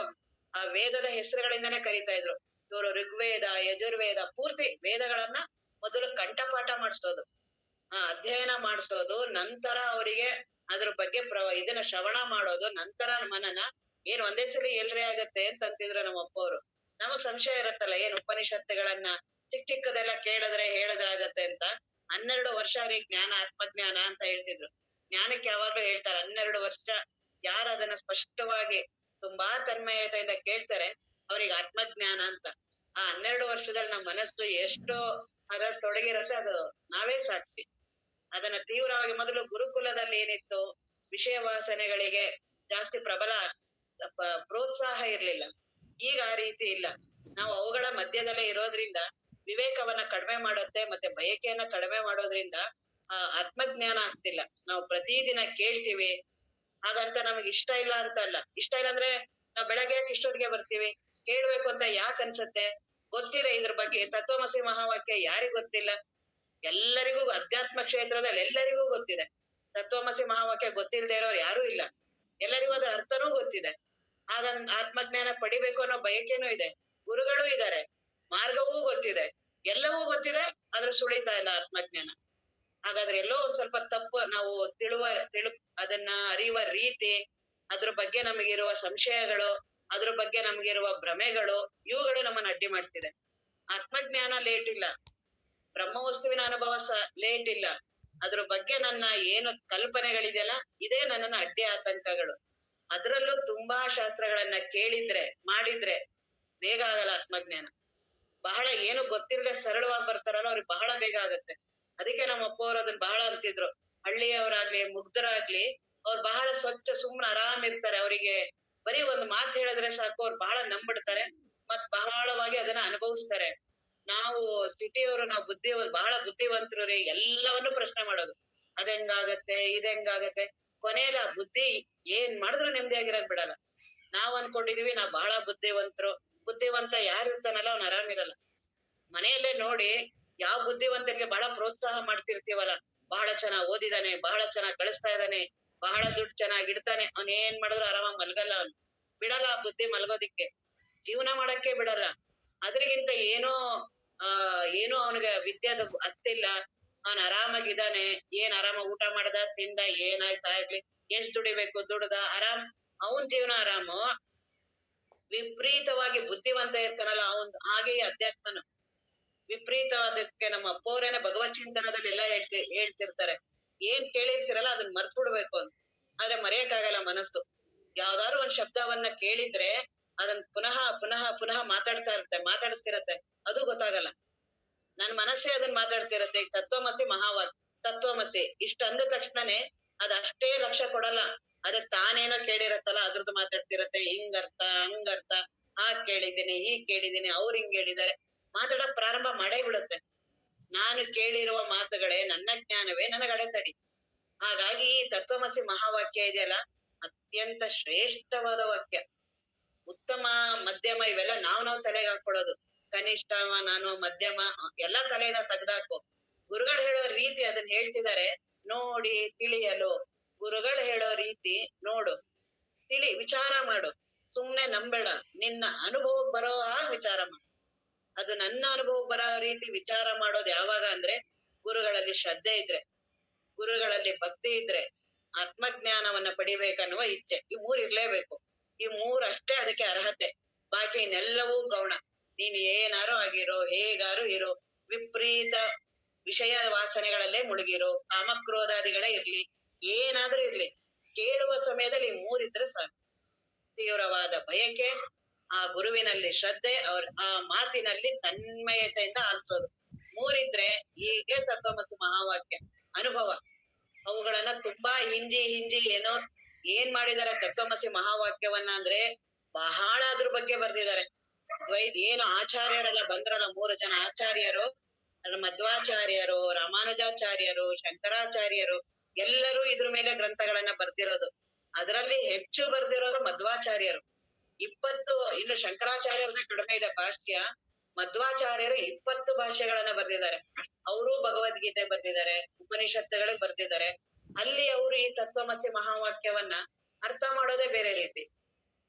ಆ ವೇದದ ಹೆಸರುಗಳಿಂದಾನೇ ಕರೀತಾ ಇದ್ರು. ಇವರು ಋಗ್ವೇದ, ಯಜುರ್ವೇದ, ಪೂರ್ತಿ ವೇದಗಳನ್ನ ಮೊದಲು ಕಂಠಪಾಠ ಮಾಡಿಸೋದು, ಅಧ್ಯಯನ ಮಾಡಿಸೋದು, ನಂತರ ಅವರಿಗೆ ಅದ್ರ ಬಗ್ಗೆ ಇದನ್ನ ಶ್ರವಣ ಮಾಡೋದು, ನಂತರ ಮನನ. ಏನ್ ಒಂದೇ ಸರಿ ಎಲ್ರಿ ಆಗತ್ತೆ ಅಂತ ಅಂತಿದ್ರು ನಮ್ಮ ಅಪ್ಪವ್ರು. ನಮಗ್ ಸಂಶಯ ಇರತ್ತಲ್ಲ, ಏನ್ ಉಪನಿಷತ್ತುಗಳನ್ನ ಚಿಕ್ಕದೆಲ್ಲ ಕೇಳಿದ್ರೆ ಆಗತ್ತೆ ಅಂತ. 12 ವರ್ಷ ಅವ್ರಿಗೆ ಜ್ಞಾನ, ಆತ್ಮಜ್ಞಾನ ಅಂತ ಹೇಳ್ತಿದ್ರು. ಜ್ಞಾನಕ್ಕೆ ಯಾವಾಗ್ಲೂ ಹೇಳ್ತಾರೆ, 12 ವರ್ಷ ಯಾರು ಅದನ್ನ ಸ್ಪಷ್ಟವಾಗಿ ತುಂಬಾ ತನ್ಮಯತೆಯಿಂದ ಕೇಳ್ತಾರೆ ಅವ್ರಿಗೆ ಆತ್ಮಜ್ಞಾನ ಅಂತ. ಆ 12 ವರ್ಷದಲ್ಲಿ ನಮ್ಮ ಮನಸ್ಸು ಎಷ್ಟು ಅದ್ರಲ್ಲಿ ತೊಡಗಿರತ್ತೆ, ಅದು ನಾವೇ ಸಾಕ್ಷಿ. ಅದನ್ನ ತೀವ್ರವಾಗಿ ಮೊದಲು ಗುರುಕುಲದಲ್ಲಿ ಏನಿತ್ತು, ವಿಷಯ ವಾಸನೆಗಳಿಗೆ ಜಾಸ್ತಿ ಪ್ರಬಲ ಪ್ರೋತ್ಸಾಹ ಇರ್ಲಿಲ್ಲ. ಈಗ ಆ ರೀತಿ ಇಲ್ಲ. ನಾವು ಅವುಗಳ ಮಧ್ಯದಲ್ಲೇ ಇರೋದ್ರಿಂದ ವಿವೇಕವನ್ನ ಕಡಿಮೆ ಮಾಡುತ್ತೆ, ಮತ್ತೆ ಬಯಕೆಯನ್ನ ಕಡಿಮೆ ಮಾಡೋದ್ರಿಂದ ಆತ್ಮಜ್ಞಾನ ಆಗ್ತಿಲ್ಲ. ನಾವು ಪ್ರತಿದಿನ ಕೇಳ್ತೀವಿ, ಹಾಗಂತ ನಮಗ್ ಇಷ್ಟ ಇಲ್ಲ ಅಂತ ಅಲ್ಲ. ಇಷ್ಟ ಇಲ್ಲ ಅಂದ್ರೆ ನಾವ್ ಬೆಳಗ್ಗೆ ಇಷ್ಟೊತ್ತಿಗೆ ಬರ್ತೀವಿ, ಕೇಳ್ಬೇಕು ಅಂತ ಯಾಕೆ ಅನ್ಸತ್ತೆ? ಗೊತ್ತಿದೆ ಇದ್ರ ಬಗ್ಗೆ. ತತ್ವಮಸಿ ಮಹಾವಾಕ್ಯ ಯಾರಿಗ್ ಗೊತ್ತಿಲ್ಲ? ಎಲ್ಲರಿಗೂ, ಅಧ್ಯಾತ್ಮ ಕ್ಷೇತ್ರದಲ್ಲಿ ಎಲ್ಲರಿಗೂ ಗೊತ್ತಿದೆ. ತತ್ವಮಸಿ ಮಹಾವಾಕ್ಯ ಗೊತ್ತಿಲ್ಲದೆ ಇರೋರು ಯಾರೂ ಇಲ್ಲ. ಎಲ್ಲರಿಗೂ ಅದ್ರ ಅರ್ಥನೂ ಗೊತ್ತಿದೆ. ಆಗ ಆತ್ಮಜ್ಞಾನ ಪಡಿಬೇಕು ಅನ್ನೋ ಬಯಕೆನೂ ಇದೆ, ಗುರುಗಳೂ ಇದ್ದಾರೆ, ಮಾರ್ಗವೂ ಗೊತ್ತಿದೆ, ಎಲ್ಲವೂ ಗೊತ್ತಿದೆ, ಆದ್ರೆ ಸುಳಿತಾ ಇಲ್ಲ ಆತ್ಮಜ್ಞಾನ. ಹಾಗಾದ್ರೆ ಎಲ್ಲೋ ಒಂದ್ ಸ್ವಲ್ಪ ತಪ್ಪು. ನಾವು ಅದನ್ನ ಅರಿಯುವ ರೀತಿ, ಅದ್ರ ಬಗ್ಗೆ ನಮಗಿರುವ ಸಂಶಯಗಳು, ಅದ್ರ ಬಗ್ಗೆ ನಮಗಿರುವ ಭ್ರಮೆಗಳು, ಇವುಗಳು ನಮ್ಮನ್ನ ಅಡ್ಡಿ ಮಾಡ್ತಿದೆ. ಆತ್ಮಜ್ಞಾನ ಲೇಟ್ ಇಲ್ಲ, ಬ್ರಹ್ಮವಸ್ತುವಿನ ಅನುಭವ ಲೇಟ್ ಇಲ್ಲ, ಅದ್ರ ಬಗ್ಗೆ ನನ್ನ ಏನು ಕಲ್ಪನೆಗಳಿದೆಯಲ್ಲ, ಇದೇ ನನ್ನನ್ನ ಅಡ್ಡಿ ಆತಂಕಗಳು. ಅದ್ರಲ್ಲೂ ತುಂಬಾ ಶಾಸ್ತ್ರಗಳನ್ನ ಕೇಳಿದ್ರೆ ಮಾಡಿದ್ರೆ ಬೇಗ ಆಗಲ್ಲ ಆತ್ಮಜ್ಞಾನ. ಬಹಳ ಏನು ಗೊತ್ತಿಲ್ಲದೆ ಸರಳವಾಗಿ ಬರ್ತಾರಲ್ಲ, ಅವ್ರಿಗೆ ಬಹಳ ಬೇಗ ಆಗತ್ತೆ. ಅದಕ್ಕೆ ನಮ್ಮ ಅಪ್ಪವ್ರು ಅದನ್ನ ಬಹಳ ಅಂತಿದ್ರು. ಹಳ್ಳಿಯವರಾಗ್ಲಿ ಮುಗ್ಧರಾಗ್ಲಿ ಅವ್ರು ಬಹಳ ಸ್ವಚ್ಛ ಸುಮ್ನ ಆರಾಮ್ ಇರ್ತಾರೆ. ಅವರಿಗೆ ಬರೀ ಒಂದು ಮಾತು ಹೇಳಿದ್ರೆ ಸಾಕು, ಅವ್ರು ಬಹಳ ನಂಬಿಡ್ತಾರೆ, ಮತ್ ಬಹಳವಾಗಿ ಅದನ್ನ ಅನುಭವಿಸ್ತಾರೆ. ನಾವು ಸಿಟಿಯವರು, ನಾವು ಬಹಳ ಬುದ್ಧಿವಂತರು ರೀ, ಎಲ್ಲವನ್ನೂ ಪ್ರಶ್ನೆ ಮಾಡೋದು. ಅದೆಂಗಾಗತ್ತೆ, ಇದೆಂಗಾಗತ್ತೆ, ಕೊನೆಯಲ್ಲಿ ಆ ಬುದ್ಧಿ ಏನ್ ಮಾಡಿದ್ರು ನೆಮ್ಮದಿಯಾಗಿರಕ್ ಬಿಡಲ್ಲ. ನಾವ್ ಅನ್ಕೊಂಡಿದೀವಿ ನಾವ್ ಬಹಳ ಬುದ್ಧಿವಂತರು, ಬುದ್ಧಿವಂತ ಯಾರಿರ್ತಾನಲ್ಲ ಅವ್ನು ಆರಾಮಿರಲ್ಲ. ಮನೆಯಲ್ಲೇ ನೋಡಿ ಯಾವ ಬುದ್ಧಿವಂತನಿಗೆ ಬಹಳ ಪ್ರೋತ್ಸಾಹ ಮಾಡ್ತಿರ್ತೀವಲ್ಲ, ಬಹಳ ಚೆನ್ನಾಗ್ ಓದಿದಾನೆ, ಬಹಳ ಚೆನ್ನಾಗ್ ಗಳಿಸ್ತಾ ಇದ್ದಾನೆ, ಬಹಳ ದುಡ್ಡು ಚೆನ್ನಾಗ್ ಇಡ್ತಾನೆ, ಅವ್ನ್ ಏನ್ ಮಾಡಿದ್ರು ಆರಾಮಾಗ್ ಮಲ್ಗಲ್ಲ ಅವ್ನು. ಬಿಡಲ್ಲ ಆ ಬುದ್ಧಿ ಮಲ್ಗೋದಿಕ್ಕೆ, ಜೀವನ ಮಾಡಕ್ಕೆ ಬಿಡಲ್ಲ. ಅದ್ರಿಗಿಂತ ಏನೋ ಅವನಿಗೆ ವಿದ್ಯೆದು ಅತ್ತಿಲ್ಲ, ಅವ್ನ್ ಆರಾಮಾಗಿದ್ದಾನೆ, ಏನ್ ಆರಾಮಾಗ್ ಊಟ ಮಾಡ್ದ ತಿಂದ ಏನಾಯ್ತಾ ಆಗ್ಲಿ, ಎಷ್ಟ್ ದುಡಿಬೇಕು ದುಡ್ದ ಆರಾಮ್, ಅವನ್ ಜೀವನ ಆರಾಮು. ವಿಪರೀತವಾಗಿ ಬುದ್ಧಿವಂತ ಇರ್ತಾನಲ್ಲ ಅವನ್ ಹಾಗೆಯೇ ಅಧ್ಯಾತ್ಮನು ವಿಪರೀತವಾದಕ್ಕೆ ನಮ್ಮ ಅಪ್ಪೋರೇನ ಭಗವತ್ ಚಿಂತನದಲ್ಲಿ ಎಲ್ಲ ಹೇಳ್ತಿರ್ತಾರೆ, ಏನ್ ಕೇಳಿರ್ತೀರಲ್ಲ ಅದನ್ನ ಮರ್ತ್ ಬಿಡ್ಬೇಕು ಅಂತ. ಆದ್ರೆ ಮರೆಯಕ್ಕಾಗಲ್ಲ ಮನಸ್ಸು. ಯಾವ್ದಾದ್ರು ಒಂದ್ ಶಬ್ದವನ್ನ ಕೇಳಿದ್ರೆ ಅದನ್ನ ಪುನಃ ಪುನಃ ಪುನಃ ಮಾತಾಡಿಸ್ತಿರತ್ತೆ, ಅದು ಗೊತ್ತಾಗಲ್ಲ. ನನ್ ಮನಸ್ಸೇ ಅದನ್ನ ಮಾತಾಡ್ತಿರತ್ತೆ. ಈಗ ತತ್ವಮಸಿ ಮಹಾವಾಕ್ಯ, ತತ್ವಮಸಿ ಇಷ್ಟ ಅಂದ ತಕ್ಷಣನೇ ಅದಷ್ಟೇ ಲಕ್ಷ್ಯ ಕೊಡಲ್ಲ, ಅದಕ್ ತಾನೇನೋ ಕೇಳಿರತ್ತಲ್ಲ ಅದ್ರದ್ದು ಮಾತಾಡ್ತಿರತ್ತೆ, ಹಿಂಗರ್ಥ ಹಂಗರ್ಥ, ಹಾಗ್ ಕೇಳಿದ್ದೀನಿ ಹೀಗ್ ಕೇಳಿದ್ದೀನಿ ಅವ್ರು ಹಿಂಗ್ ಹೇಳಿದ್ದಾರೆ, ಮಾತಾಡಕ್ ಪ್ರಾರಂಭ ಮಾಡೇ ಬಿಡುತ್ತೆ. ನಾನು ಕೇಳಿರುವ ಮಾತುಗಳೇ ನನ್ನ ಜ್ಞಾನವೇ ನನಗ ಅಡೆತಡಿ. ಹಾಗಾಗಿ ಈ ತತ್ವಮಸಿ ಮಹಾವಾಕ್ಯ ಇದೆಯಲ್ಲ ಅತ್ಯಂತ ಶ್ರೇಷ್ಠವಾದ ವಾಕ್ಯ. ಉತ್ತಮ ಮಧ್ಯಮ ಇವೆಲ್ಲ ನಾವ್ ತಲೆಗೆ ಹಾಕೊಳ್ಳೋದು. ಕನಿಷ್ಠ ನಾನು ಮಧ್ಯಮ ಎಲ್ಲ ತಲೆಯಿಂದ ತೆಗ್ದಾಕು. ಗುರುಗಳು ಹೇಳೋ ರೀತಿ ಅದನ್ನ ಹೇಳ್ತಿದ್ದಾರೆ ನೋಡಿ ತಿಳಿಯಲು. ಗುರುಗಳು ಹೇಳೋ ರೀತಿ ನೋಡು, ತಿಳಿ, ವಿಚಾರ ಮಾಡು, ಸುಮ್ನೆ ನಂಬೇಡ, ನಿನ್ನ ಅನುಭವಕ್ಕೆ ಬರೋ ಹಾಗೆ ವಿಚಾರ ಮಾಡು. ಅದು ನನ್ನ ಅನುಭವಕ್ಕೆ ಬರೋ ರೀತಿ ವಿಚಾರ ಮಾಡೋದು ಯಾವಾಗ ಅಂದ್ರೆ ಗುರುಗಳಲ್ಲಿ ಶ್ರದ್ಧೆ ಇದ್ರೆ, ಗುರುಗಳಲ್ಲಿ ಭಕ್ತಿ ಇದ್ರೆ, ಆತ್ಮಜ್ಞಾನವನ್ನ ಪಡಿಬೇಕನ್ನುವ ಇಚ್ಛೆ, ಈ ಮೂರ್ ಇರ್ಲೇಬೇಕು. ಈ ಮೂರಷ್ಟೇ ಅದಕ್ಕೆ ಅರ್ಹತೆ. ಬಾಕಿ ಇನ್ನೆಲ್ಲವೂ ಗೌಣ. ನೀನ್ ಏನಾರು ಆಗಿರೋ, ಹೇಗಾರು ಇರೋ, ವಿಪರೀತ ವಿಷಯ ವಾಸನೆಗಳಲ್ಲೇ ಮುಳುಗಿರೋ, ಕಾಮಕ್ರೋಧಾದಿಗಳೇ ಇರ್ಲಿ, ಏನಾದ್ರೂ ಇರ್ಲಿ, ಕೇಳುವ ಸಮಯದಲ್ಲಿ ಈ ಮೂರಿದ್ರೆ ಸಾಕು. ತೀವ್ರವಾದ ಬಯಕೆ, ಆ ಗುರುವಿನಲ್ಲಿ ಶ್ರದ್ಧೆ, ಆ ಮಾತಿನಲ್ಲಿ ತನ್ಮಯತೆಯಿಂದ ಆಲಿಸೋದು, ಮೂರಿದ್ರೆ ಈಗಲೇ ತತ್ವಮಸಿ ಮಹಾವಾಕ್ಯ ಅನುಭವ. ಅವುಗಳನ್ನ ತುಂಬಾ ಹಿಂಜಿ ಏನೋ ಏನ್ ಮಾಡಿದಾರೆ ತತ್ವಮಸಿ ಮಹಾವಾಕ್ಯವನ್ನ ಅಂದ್ರೆ ಬಹಳ ಅದ್ರ ಬಗ್ಗೆ ಬರ್ದಿದ್ದಾರೆ. ಏನು ಆಚಾರ್ಯರೆಲ್ಲ ಬಂದ್ರಲ್ಲ, 3 ಜನ ಆಚಾರ್ಯರು, ಮಧ್ವಾಚಾರ್ಯರು, ರಾಮಾನುಜಾಚಾರ್ಯರು, ಶಂಕರಾಚಾರ್ಯರು, ಎಲ್ಲರೂ ಇದ್ರ ಮೇಲೆ ಗ್ರಂಥಗಳನ್ನ ಬರ್ದಿರೋದು. ಅದರಲ್ಲಿ ಹೆಚ್ಚು ಬರ್ದಿರೋರು ಮಧ್ವಾಚಾರ್ಯರು. 20, ಇನ್ನು ಶಂಕರಾಚಾರ್ಯರದೇ ಕಡಿಮೆ ಇದೆ ಭಾಷ್ಯ. ಮಧ್ವಾಚಾರ್ಯರು 20 ಭಾಷ್ಯಗಳನ್ನ ಬರ್ದಿದ್ದಾರೆ. ಅವರು ಭಗವದ್ಗೀತೆ ಬರ್ದಿದ್ದಾರೆ, ಉಪನಿಷತ್ತುಗಳಿಗೆ ಬರ್ದಿದ್ದಾರೆ. ಅಲ್ಲಿ ಅವರು ಈ ತತ್ವಮಸಿ ಮಹಾವಾಕ್ಯವನ್ನ ಅರ್ಥ ಮಾಡೋದೇ ಬೇರೆ ರೀತಿ.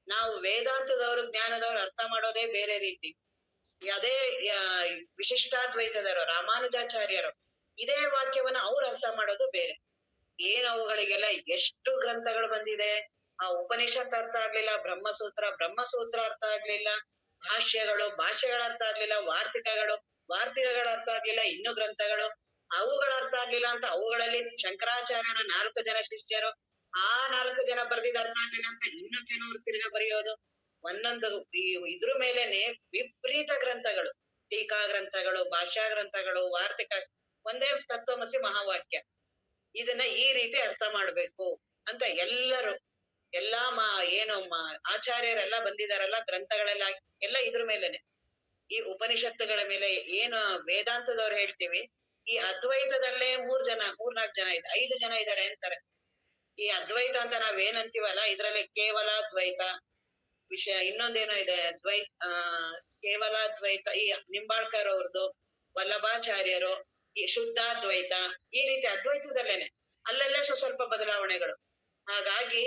ನಾವು ವೇದಾಂತದವರು, ಜ್ಞಾನದವರು ಅರ್ಥ ಮಾಡೋದೇ ಬೇರೆ ರೀತಿ. ಅದೇ ವಿಶಿಷ್ಟಾದ್ವೈತದವರು, ರಾಮಾನುಜಾಚಾರ್ಯರು ಇದೇ ವಾಕ್ಯವನ್ನ ಅವ್ರು ಅರ್ಥ ಮಾಡೋದು ಬೇರೆ. ಏನ್ ಅವುಗಳಿಗೆಲ್ಲ ಎಷ್ಟು ಗ್ರಂಥಗಳು ಬಂದಿದೆ. ಆ ಉಪನಿಷತ್ ಅರ್ಥ ಆಗ್ಲಿಲ್ಲ, ಬ್ರಹ್ಮಸೂತ್ರ ಅರ್ಥ ಆಗ್ಲಿಲ್ಲ, ಭಾಷ್ಯಗಳ ಅರ್ಥ ಆಗ್ಲಿಲ್ಲ, ವಾರ್ತಿಕಗಳ ಅರ್ಥ ಆಗ್ಲಿಲ್ಲ, ಇನ್ನು ಗ್ರಂಥಗಳು ಅವುಗಳ ಅರ್ಥ ಆಗ್ಲಿಲ್ಲ ಅಂತ ಅವುಗಳಲ್ಲಿ ಶಂಕರಾಚಾರ್ಯರ 4 ಜನ ಶಿಷ್ಯರು, ಆ 4 ಜನ ಬರ್ದಿದ್ ಅರ್ಥ ಆಗ್ಲಿಲ್ಲ ಅಂತ ಇನ್ನು ಕೆಲವರು ತಿರ್ಗಾ ಬರೆಯೋದು. ಒಂದೊಂದು ಇದ್ರ ಮೇಲೆನೆ ವಿಪರೀತ ಗ್ರಂಥಗಳು, ಟೀಕಾ ಗ್ರಂಥಗಳು, ಭಾಷಾ ಗ್ರಂಥಗಳು, ವಾರ್ತಿಕ, ಒಂದೇ ತತ್ವಮಸಿ ಮಹಾವಾಕ್ಯ. ಇದನ್ನ ಈ ರೀತಿ ಅರ್ಥ ಮಾಡ್ಬೇಕು ಅಂತ ಎಲ್ಲರೂ ಆಚಾರ್ಯರೆಲ್ಲ ಬಂದಿದಾರಲ್ಲ ಗ್ರಂಥಗಳೆಲ್ಲ ಎಲ್ಲ ಇದ್ರ ಮೇಲೆನೆ. ಈ ಉಪನಿಷತ್ತುಗಳ ಮೇಲೆ ಏನು ವೇದಾಂತದವ್ರು ಹೇಳ್ತೀವಿ, ಈ ಅದ್ವೈತದಲ್ಲೇ 3-4 ಜನ ಇದೆ, 5 ಜನ ಇದಾರೆ ಅಂತಾರೆ. ಈ ಅದ್ವೈತ ಅಂತ ನಾವೇನಂತೀವಲ್ಲ ಇದ್ರಲ್ಲಿ ಕೇವಲ ದ್ವೈತ ವಿಷಯ, ಇನ್ನೊಂದೇನೋ ಇದೆ ಕೇವಲ ದ್ವೈತ, ಈ ನಿಂಬಾಳ್ಕರ್ ಅವ್ರದ್ದು, ವಲ್ಲಭಾಚಾರ್ಯರು, ಈ ಶುದ್ಧಾದ್ವೈತ, ಈ ರೀತಿ ಅದ್ವೈತದಲ್ಲೇನೆ ಅಲ್ಲೆಲ್ಲ ಸ್ವಲ್ಪ ಬದಲಾವಣೆಗಳು. ಹಾಗಾಗಿ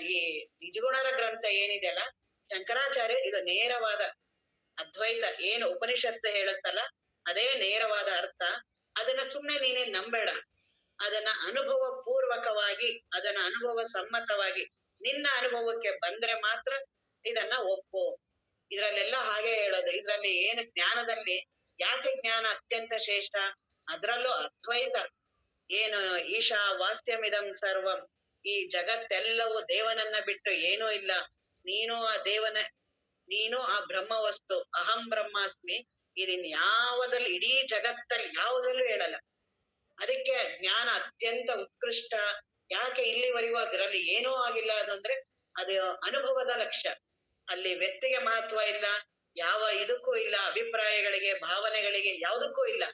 ಈ ನಿಜಗುಣರ ಗ್ರಂಥ ಏನಿದೆಯಲ್ಲ ಶಂಕರಾಚಾರ್ಯ, ಇದು ನೇರವಾದ ಅದ್ವೈತ ಏನು ಉಪನಿಷತ್ತು ಹೇಳುತ್ತಲ್ಲ ಅದೇ ನೇರವಾದ ಅರ್ಥ. ಅದನ್ನ ಸುಮ್ನೆ ನೀನೇ ನಂಬೇಡ, ಅದನ್ನ ಅನುಭವ ಪೂರ್ವಕವಾಗಿ, ಅದನ್ನ ಅನುಭವ ಸಮ್ಮತವಾಗಿ ನಿನ್ನ ಅನುಭವಕ್ಕೆ ಬಂದ್ರೆ ಮಾತ್ರ ಇದನ್ನ ಒಪ್ಪು. ಇದ್ರಲ್ಲೆಲ್ಲ ಹಾಗೆ ಹೇಳೋದು. ಇದ್ರಲ್ಲಿ ಏನು ಜ್ಞಾನದಲ್ಲಿ ಯಾಕೆ ಜ್ಞಾನ ಅತ್ಯಂತ ಶ್ರೇಷ್ಠ, ಅದ್ರಲ್ಲೂ ಅದ್ವೈತ ಏನು ಈಶಾ ವಾಸ್ಯಮಿದಂ ಸರ್ವಂ, ಈ ಜಗತ್ತೆಲ್ಲವೂ ದೇವನನ್ನ ಬಿಟ್ಟು ಏನೂ ಇಲ್ಲ, ನೀನು ಆ ಬ್ರಹ್ಮ ವಸ್ತು, ಅಹಂ ಬ್ರಹ್ಮಾಸ್ಮಿ, ಇದನ್ ಯಾವದಲ್ಲಿ ಇಡೀ ಜಗತ್ತಲ್ಲಿ ಯಾವುದರಲ್ಲೂ ಹೇಳಲ್ಲ. ಅದಕ್ಕೆ ಜ್ಞಾನ ಅತ್ಯಂತ ಉತ್ಕೃಷ್ಟ. ಯಾಕೆ ಇಲ್ಲಿವರೆಗೂ ಅದರಲ್ಲಿ ಏನೂ ಆಗಿಲ್ಲ ಅದಂದ್ರೆ ಅದು ಅನುಭವದ ಲಕ್ಷ್ಯ. ಅಲ್ಲಿ ವ್ಯಕ್ತಿಗೆ ಮಹತ್ವ ಇಲ್ಲ, ಯಾವ ಇದಕ್ಕೂ ಇಲ್ಲ, ಅಭಿಪ್ರಾಯಗಳಿಗೆ ಭಾವನೆಗಳಿಗೆ ಯಾವುದಕ್ಕೂ ಇಲ್ಲ,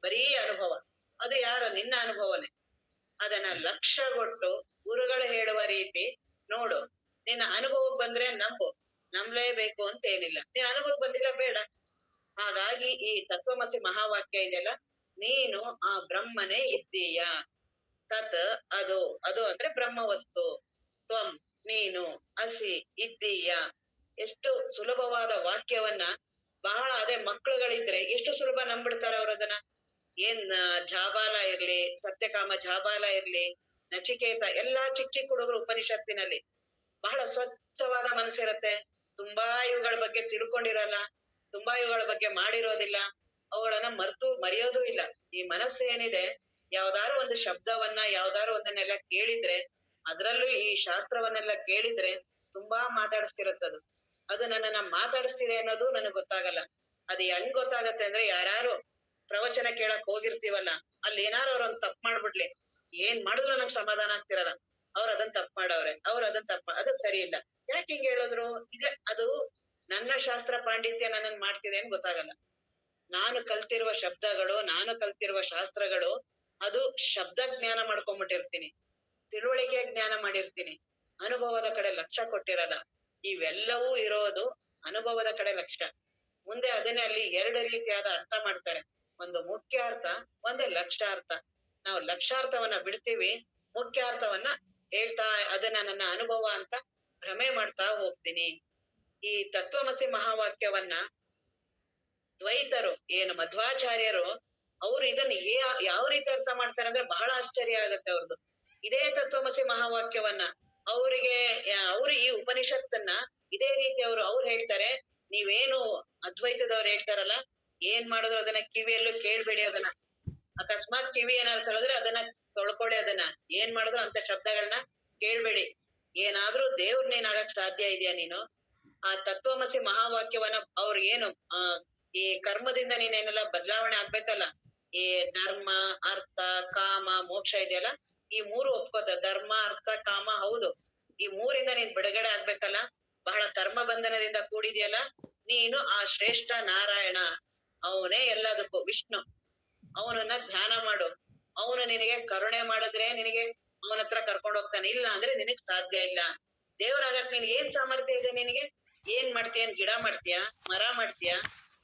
ಬರೀ ಅನುಭವ. ಅದು ಯಾರು? ನಿನ್ನ ಅನುಭವನೇ. ಅದನ್ನ ಲಕ್ಷ್ಯ ಕೊಟ್ಟು ಗುರುಗಳು ಹೇಳುವ ರೀತಿ ನೋಡು, ನಿನ್ನ ಅನುಭವಕ್ಕೆ ಬಂದ್ರೆ ನಂಬು, ನಂಬಲೇಬೇಕು ಅಂತ ಏನಿಲ್ಲ. ನೀನ್ ಅನುಭವಕ್ಕೆ ಬಂದಿಲ್ಲ ಬೇಡ. ಹಾಗಾಗಿ ಈ ತತ್ವಮಸಿ ಮಹಾವಾಕ್ಯ ಇದೆಯಲ್ಲ, ನೀನು ಆ ಬ್ರಹ್ಮನೇ ಇದ್ದೀಯ. ತತ್ ಅದು, ಅದು ಅಂದ್ರೆ ಬ್ರಹ್ಮವಸ್ತು. ತ್ವಂ ನೀನು, ಅಸಿ ಇದ್ದೀಯ. ಎಷ್ಟು ಸುಲಭವಾದ ವಾಕ್ಯವನ್ನ, ಬಹಳ ಅದೇ ಮಕ್ಕಳುಗಳಿದ್ರೆ ಎಷ್ಟು ಸುಲಭ ನಂಬಿಡ್ತಾರೆ ಅವ್ರು ಅದನ್ನ. ಏನ್ ಜಾಬಾಲ ಇರ್ಲಿ, ಸತ್ಯಕಾಮ ಜಾಬಾಲ ಇರ್ಲಿ, ನಚಿಕೇತ, ಎಲ್ಲಾ ಚಿಕ್ಕ ಚಿಕ್ಕ ಹುಡುಗರು ಉಪನಿಷತ್ತಿನಲ್ಲಿ ಬಹಳ ಸ್ವಚ್ಛವಾದ ಮನಸ್ಸಿರತ್ತೆ. ತುಂಬಾ ಇವುಗಳ ಬಗ್ಗೆ ತಿಳ್ಕೊಂಡಿರಲ್ಲ, ತುಂಬಾ ಇವುಗಳ ಬಗ್ಗೆ ಮಾಡಿರೋದಿಲ್ಲ, ಅವುಗಳನ್ನ ಮರೆಯೋದೂ ಇಲ್ಲ. ಈ ಮನಸ್ಸು ಏನಿದೆ, ಯಾವ್ದಾರು ಒಂದು ಶಬ್ದವನ್ನ, ಯಾವ್ದಾರು ಒಂದನ್ನೆಲ್ಲ ಕೇಳಿದ್ರೆ, ಅದ್ರಲ್ಲೂ ಈ ಶಾಸ್ತ್ರವನ್ನೆಲ್ಲ ಕೇಳಿದ್ರೆ ತುಂಬಾ ಮಾತಾಡಿಸ್ತಿರತ್ತದು. ಅದು ನನ್ನನ್ನ ಮಾತಾಡಿಸ್ತಿದೆ ಅನ್ನೋದು ನನಗ್ ಗೊತ್ತಾಗಲ್ಲ. ಅದು ಹೆಂಗ್ ಗೊತ್ತಾಗತ್ತೆ ಅಂದ್ರೆ, ಯಾರು ಪ್ರವಚನ ಕೇಳಕ್ ಹೋಗಿರ್ತೀವಲ್ಲ, ಅಲ್ಲಿ ಏನಾರು ಅವ್ರೊಂದ್ ತಪ್ಪು ಮಾಡ್ಬಿಡ್ಲಿ, ಏನ್ ಮಾಡಿದ್ರು ನಂಗ್ ಸಮಾಧಾನ ಆಗ್ತಿರಲ್ಲ. ಅವ್ರ ಅದನ್ನ ತಪ್ಪು ಮಾಡವ್ರೆ, ಅವ್ರ ಅದನ್ನ ಅದು ಸರಿ ಇಲ್ಲ, ಯಾಕೆ ಹಿಂಗ್ ಹೇಳಿದ್ರು, ಇದೆ ಅದು ನನ್ನ ಶಾಸ್ತ್ರ ಪಾಂಡಿತ್ಯ ನನ್ನನ್ ಮಾಡ್ತಿದೆ ಅಂತ ಗೊತ್ತಾಗಲ್ಲ. ನಾನು ಕಲ್ತಿರುವ ಶಬ್ದಗಳು, ನಾನು ಕಲ್ತಿರುವ ಶಾಸ್ತ್ರಗಳು, ಅದು ಶಬ್ದ ಜ್ಞಾನ ಮಾಡ್ಕೊಂಡ್ಬಿಟ್ಟಿರ್ತೀನಿ, ತಿಳುವಳಿಕೆ ಜ್ಞಾನ ಮಾಡಿರ್ತೀನಿ, ಅನುಭವದ ಕಡೆ ಲಕ್ಷ್ಯ ಕೊಟ್ಟಿರಲ್ಲ. ಇವೆಲ್ಲವೂ ಇರೋದು ಅನುಭವದ ಕಡೆ ಲಕ್ಷ್ಯ. ಮುಂದೆ ಅದನ್ನೇ ಅಲ್ಲಿ ಎರಡು ರೀತಿಯಾದ ಅರ್ಥ ಮಾಡ್ತಾರೆ. ಒಂದು ಮುಖ್ಯ ಅರ್ಥ, ಒಂದು ಲಕ್ಷ್ಯಾರ್ಥ. ನಾವು ಲಕ್ಷ್ಯಾರ್ಥವನ್ನ ಬಿಡ್ತೀವಿ, ಮುಖ್ಯಾರ್ಥವನ್ನ ಹೇಳ್ತಾ ಅದನ್ನ ನನ್ನ ಅನುಭವ ಅಂತ ಭ್ರಮೆ ಮಾಡ್ತಾ ಹೋಗ್ತೀನಿ. ಈ ತತ್ವಮಸಿ ಮಹಾವಾಕ್ಯವನ್ನ ದ್ವೈತರು, ಏನು ಮಧ್ವಾಚಾರ್ಯರು, ಅವ್ರು ಇದನ್ನ ಯಾವ ರೀತಿ ಅರ್ಥ ಮಾಡ್ತಾರೆ ಅಂದ್ರೆ ಬಹಳ ಆಶ್ಚರ್ಯ ಆಗತ್ತೆ ಅವ್ರದ್ದು. ಇದೇ ತತ್ವಮಸಿ ಮಹಾವಾಕ್ಯವನ್ನ ಅವ್ರಿಗೆ ಅವ್ರು ಈ ಉಪನಿಷತ್ತನ್ನ ಇದೇ ರೀತಿ ಅವ್ರು ಹೇಳ್ತಾರೆ, ನೀವೇನು ಅದ್ವೈತದವ್ರು ಹೇಳ್ತಾರಲ್ಲ, ಏನ್ ಮಾಡಿದ್ರು ಅದನ್ನ ಕಿವಿಯಲ್ಲೂ ಕೇಳ್ಬೇಡಿ. ಅದನ್ನ ಅಕಸ್ಮಾತ್ ಕಿವಿ ಏನಾದ್ರು ತೊಳೆದ್ರೆ ಅದನ್ನ ತೊಳ್ಕೊಳ್ಳಿ. ಅದನ್ನ ಏನ್ ಮಾಡಿದ್ರು ಅಂತ ಶಬ್ದಗಳನ್ನ ಕೇಳ್ಬೇಡಿ. ಏನಾದ್ರೂ ದೇವ್ರನ್ನೇನಾಗಕ್ ಸಾಧ್ಯ ಇದೆಯಾ ನೀನು? ಆ ತತ್ವಮಸಿ ಮಹಾವಾಕ್ಯವನ್ನ ಅವ್ರು ಏನು ಈ ಕರ್ಮದಿಂದ ನೀನೇನೆಲ್ಲ ಬದಲಾವಣೆ ಆಗ್ಬೇಕಲ್ಲ, ಈ ಧರ್ಮ, ಅರ್ಥ, ಕಾಮ, ಮೋಕ್ಷ ಇದೆಯಲ್ಲ, ಈ ಮೂರು ಒಪ್ಕೋತ. ಧರ್ಮ, ಅರ್ಥ, ಕಾಮ, ಹೌದು, ಈ ಮೂರಿಂದ ನೀನ್ ಬಿಡುಗಡೆ ಆಗ್ಬೇಕಲ್ಲ, ಬಹಳ ಕರ್ಮ ಬಂಧನದಿಂದ ಕೂಡಿದ್ಯಲ್ಲ, ನೀನು ಆ ಶ್ರೇಷ್ಠ ನಾರಾಯಣ, ಅವನೇ ಎಲ್ಲದಕ್ಕೂ ವಿಷ್ಣು, ಅವನನ್ನ ಧ್ಯಾನ ಮಾಡು. ಅವನು ನಿನಗೆ ಕರುಣೆ ಮಾಡಿದ್ರೆ ನಿನಗೆ ಅವನ ಹತ್ರ ಕರ್ಕೊಂಡು ಹೋಗ್ತಾನೆ, ಇಲ್ಲ ಅಂದ್ರೆ ನಿನಗ್ ಸಾಧ್ಯ ಇಲ್ಲ. ದೇವರಾಗಕ್ ನಿನ್ಗೆ ಏನ್ ಸಾಮರ್ಥ್ಯ ಇದೆ? ನಿನಗೆ ಏನ್ ಮಾಡ್ತೀಯ? ಗಿಡ ಮಾಡ್ತೀಯ, ಮರ ಮಾಡ್ತೀಯ,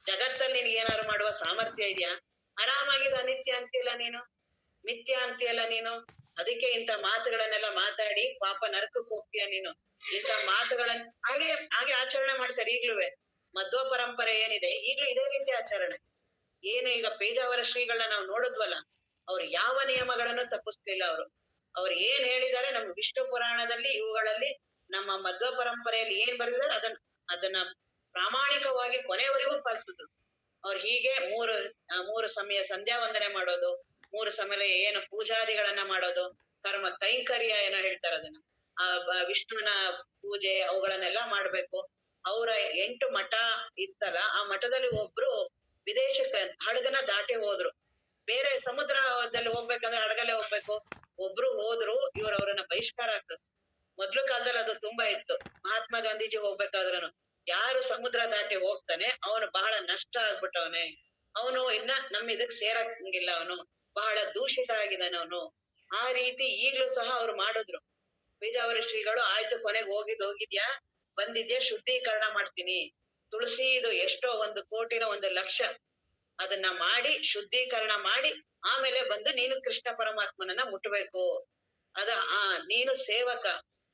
ಜಗತ್ತಲ್ಲಿ ನಿನ್ಗೆ ಏನಾದ್ರು ಮಾಡುವ ಸಾಮರ್ಥ್ಯ ಇದೆಯಾ? ಆರಾಮಾಗಿದ್ದು ಅನಿತ್ಯ ಅಂತೀಯಲ್ಲ ನೀನು, ಮಿಥ್ಯ ಅಂತೀಯಲ್ಲ ನೀನು. ಅದಕ್ಕೆ ಇಂಥ ಮಾತುಗಳನ್ನೆಲ್ಲ ಮಾತಾಡಿ ಪಾಪ ನರಕಕ್ಕೆ ಹೋಗ್ತೀಯ ನೀನು. ಇಂಥ ಮಾತುಗಳನ್ನ ಹಾಗೆ ಆಚರಣೆ ಮಾಡ್ತಾರೆ ಈಗ್ಲೂವೆ. ಮಧ್ವ ಪರಂಪರೆ ಏನಿದೆ ಈಗ್ಲೂ ಇದೇ ರೀತಿ ಆಚರಣೆ. ಏನು ಈಗ ಪೇಜಾವರ ಶ್ರೀಗಳನ್ನ ನಾವು ನೋಡಿದ್ವಲ್ಲ, ಅವ್ರು ಯಾವ ನಿಯಮಗಳನ್ನು ತಪ್ಪಿಸ್ತಿಲ್ಲ. ಅವ್ರು ಏನ್ ಹೇಳಿದ್ದಾರೆ ನಮ್ಮ ವಿಷ್ಣು ಪುರಾಣದಲ್ಲಿ, ಇವುಗಳಲ್ಲಿ ನಮ್ಮ ಮಧ್ವ ಪರಂಪರೆಯಲ್ಲಿ ಏನ್ ಬರೆದಿದ್ದಾರೆ ಅದನ್ನ ಪ್ರಾಮಾಣಿಕವಾಗಿ ಕೊನೆಯವರೆಗೂ ಪಾಲಿಸಿದ್ರು. ಅವ್ರು ಹೀಗೆ ಮೂರು ಸಮಯ ಸಂಧ್ಯಾ ವಂದನೆ ಮಾಡೋದು, 3 ಸಮಯ ಏನು ಪೂಜಾದಿಗಳನ್ನ ಮಾಡೋದು, ಕರ್ಮ ಕೈಂಕರ್ಯ ಏನೋ ಹೇಳ್ತಾರೆ ಅದನ್ನ, ವಿಷ್ಣುವಿನ ಪೂಜೆ ಅವುಗಳನ್ನೆಲ್ಲ ಮಾಡ್ಬೇಕು. ಅವರ 8 ಮಠ ಇತ್ತಲ್ಲ, ಆ ಮಠದಲ್ಲಿ ಒಬ್ರು ವಿದೇಶಕ್ಕೆ ಹಡಗನ ದಾಟಿ ಹೋದ್ರು. ಬೇರೆ ಸಮುದ್ರದಲ್ಲಿ ಹೋಗ್ಬೇಕಂದ್ರೆ ಹಡಗಲ್ಲೇ ಹೋಗ್ಬೇಕು. ಒಬ್ರು ಹೋದ್ರು, ಇವ್ರು ಅವ್ರನ್ನ ಬಹಿಷ್ಕಾರ ಆಗ್ತದೆ. ಮೊದ್ಲು ಕಾಲದಲ್ಲಿ ಅದು ತುಂಬಾ ಇತ್ತು. ಮಹಾತ್ಮ ಗಾಂಧೀಜಿ ಹೋಗ್ಬೇಕಾದ್ರೂ ಯಾರು ಸಮುದ್ರ ದಾಟಿ ಹೋಗ್ತಾನೆ ಅವನು ಬಹಳ ನಷ್ಟ ಆಗ್ಬಿಟ್ಟವನೆ, ಅವನು ಇನ್ನ ನಮ್ ಇದಕ್ ಸೇರಂಗಿಲ್ಲ, ಅವನು ಬಹಳ ದೂಷಿತ ಆಗಿದ್ದಾನೆ ಅವನು. ಆ ರೀತಿ ಈಗ್ಲೂ ಸಹ ಅವ್ರು ಮಾಡಿದ್ರು. ಪೇಜಾವರ ಶ್ರೀಗಳು, ಆಯ್ತು ಕೊನೆಗೆ ಹೋಗಿದ್ಯಾ, ಬಂದಿದ್ಯಾ, ಶುದ್ಧೀಕರಣ ಮಾಡ್ತೀನಿ. ತುಳಸಿ ಇದು ಎಷ್ಟೋ 1 ಕೋಟಿನ 1 ಲಕ್ಷ ಅದನ್ನ ಮಾಡಿ ಶುದ್ಧೀಕರಣ ಮಾಡಿ ಆಮೇಲೆ ಬಂದು ನೀನು ಕೃಷ್ಣ ಪರಮಾತ್ಮನನ್ನ ಮುಟ್ಬೇಕು. ನೀನು ಸೇವಕ,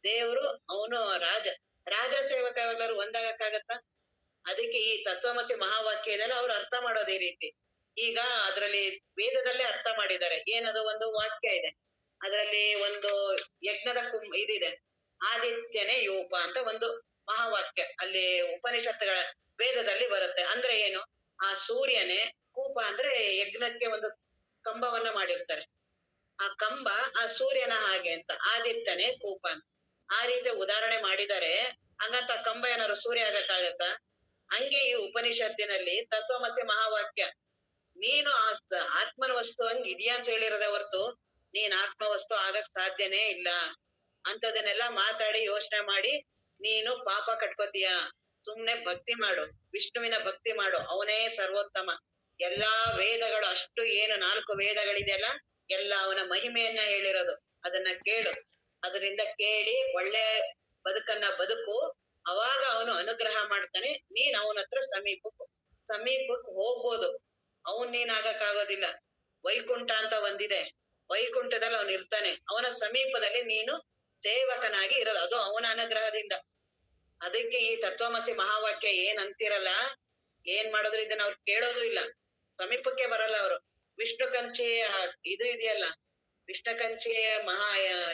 ದೇವ್ರು ಅವನು ರಾಜ ಸೇವಕ, ಯಾವಾಗ್ಲಾರು ಒಂದಾಗಕ್ಕಾಗತ್ತ? ಅದಕ್ಕೆ ಈ ತತ್ವಮಸಿ ಮಹಾವಾಕ್ಯ ಇದೆಲ್ಲ ಅವ್ರು ಅರ್ಥ ಮಾಡೋದು ಈ ರೀತಿ. ಈಗ ಅದ್ರಲ್ಲಿ ವೇದದಲ್ಲೇ ಅರ್ಥ ಮಾಡಿದ್ದಾರೆ. ಏನದು, ಒಂದು ವಾಕ್ಯ ಇದೆ, ಅದರಲ್ಲಿ ಒಂದು ಯಜ್ಞದ ಇದಿದೆ, ಆದಿತ್ಯನೇ ಯೂಪ ಅಂತ ಒಂದು ಮಹಾವಾಕ್ಯ ಅಲ್ಲಿ ಉಪನಿಷತ್ತುಗಳ ವೇದದಲ್ಲಿ ಬರುತ್ತೆ. ಅಂದ್ರೆ ಏನು, ಆ ಸೂರ್ಯನೇ ಕೂಪ ಅಂದ್ರೆ ಯಜ್ಞಕ್ಕೆ ಒಂದು ಕಂಬವನ್ನ ಮಾಡಿರ್ತಾರೆ, ಆ ಕಂಬ ಆ ಸೂರ್ಯನ ಹಾಗೆ ಅಂತ, ಆದಿತ್ಯನೇ ಕೂಪ ಅಂತ ಆ ರೀತಿ ಉದಾಹರಣೆ ಮಾಡಿದ್ದಾರೆ. ಹಂಗಂತ ಕಂಬ ಏನಾದ್ರು ಸೂರ್ಯ ಆಗಕ್ಕಾಗತ್ತ? ಹಂಗೆ ಈ ಉಪನಿಷತ್ತಿನಲ್ಲಿ ತತ್ವಮಸಿ ಮಹಾವಾಕ್ಯ, ನೀನು ಆತ್ಮನ ವಸ್ತು ಹಂಗ್ ಇದೆಯಾ ಅಂತ ಹೇಳಿರೋದೇ ಹೊರ್ತು ನೀನ್ ಆತ್ಮವಸ್ತು ಆಗಕ್ ಸಾಧ್ಯನೇ ಇಲ್ಲ. ಅಂತದನ್ನೆಲ್ಲ ಮಾತಾಡಿ ಯೋಚನೆ ಮಾಡಿ ನೀನು ಪಾಪ ಕಟ್ಕೋತೀಯ. ಸುಮ್ನೆ ಭಕ್ತಿ ಮಾಡು, ವಿಷ್ಣುವಿನ ಭಕ್ತಿ ಮಾಡು, ಅವನೇ ಸರ್ವೋತ್ತಮ. ಎಲ್ಲಾ ವೇದಗಳು ಅಷ್ಟು ಏನು 4 ವೇದಗಳಿದೆಯಲ್ಲ, ಎಲ್ಲ ಅವನ ಮಹಿಮೆಯನ್ನ ಹೇಳಿರೋದು. ಅದನ್ನ ಕೇಳು, ಅದರಿಂದ ಕೇಳಿ ಒಳ್ಳೆ ಬದುಕನ್ನ ಬದುಕು. ಅವಾಗ ಅವನು ಅನುಗ್ರಹ ಮಾಡ್ತಾನೆ. ನೀನ್ ಅವನ ಹತ್ರ ಸಮೀಪಕ್ಕೆ ಹೋಗ್ಬೋದು. ಅವನ್ ನೀನ್ ಆಗಕ್ಕಾಗೋದಿಲ್ಲ. ವೈಕುಂಠ ಅಂತ ಒಂದಿದೆ, ವೈಕುಂಠದಲ್ಲಿ ಅವನು ಇರ್ತಾನೆ. ಅವನ ಸಮೀಪದಲ್ಲಿ ನೀನು ಸೇವಕನಾಗಿ ಇರೋದು, ಅದು ಅವನ ಅನುಗ್ರಹದಿಂದ. ಅದಕ್ಕೆ ಈ ತತ್ವಮಸಿ ಮಹಾವಾಕ್ಯ ಏನ್ ಅಂತಿರಲ್ಲ, ಏನ್ ಮಾಡಿದ್ರು ಇದನ್ನ ಅವ್ರು ಕೇಳೋದು ಇಲ್ಲ, ಸಮೀಪಕ್ಕೆ ಬರಲ್ಲ ಅವರು. ವಿಷ್ಣು ಕಂಚಿ ಇದು ಇದೆಯಲ್ಲ, ವಿಷ್ಣು ಕಂಚಿ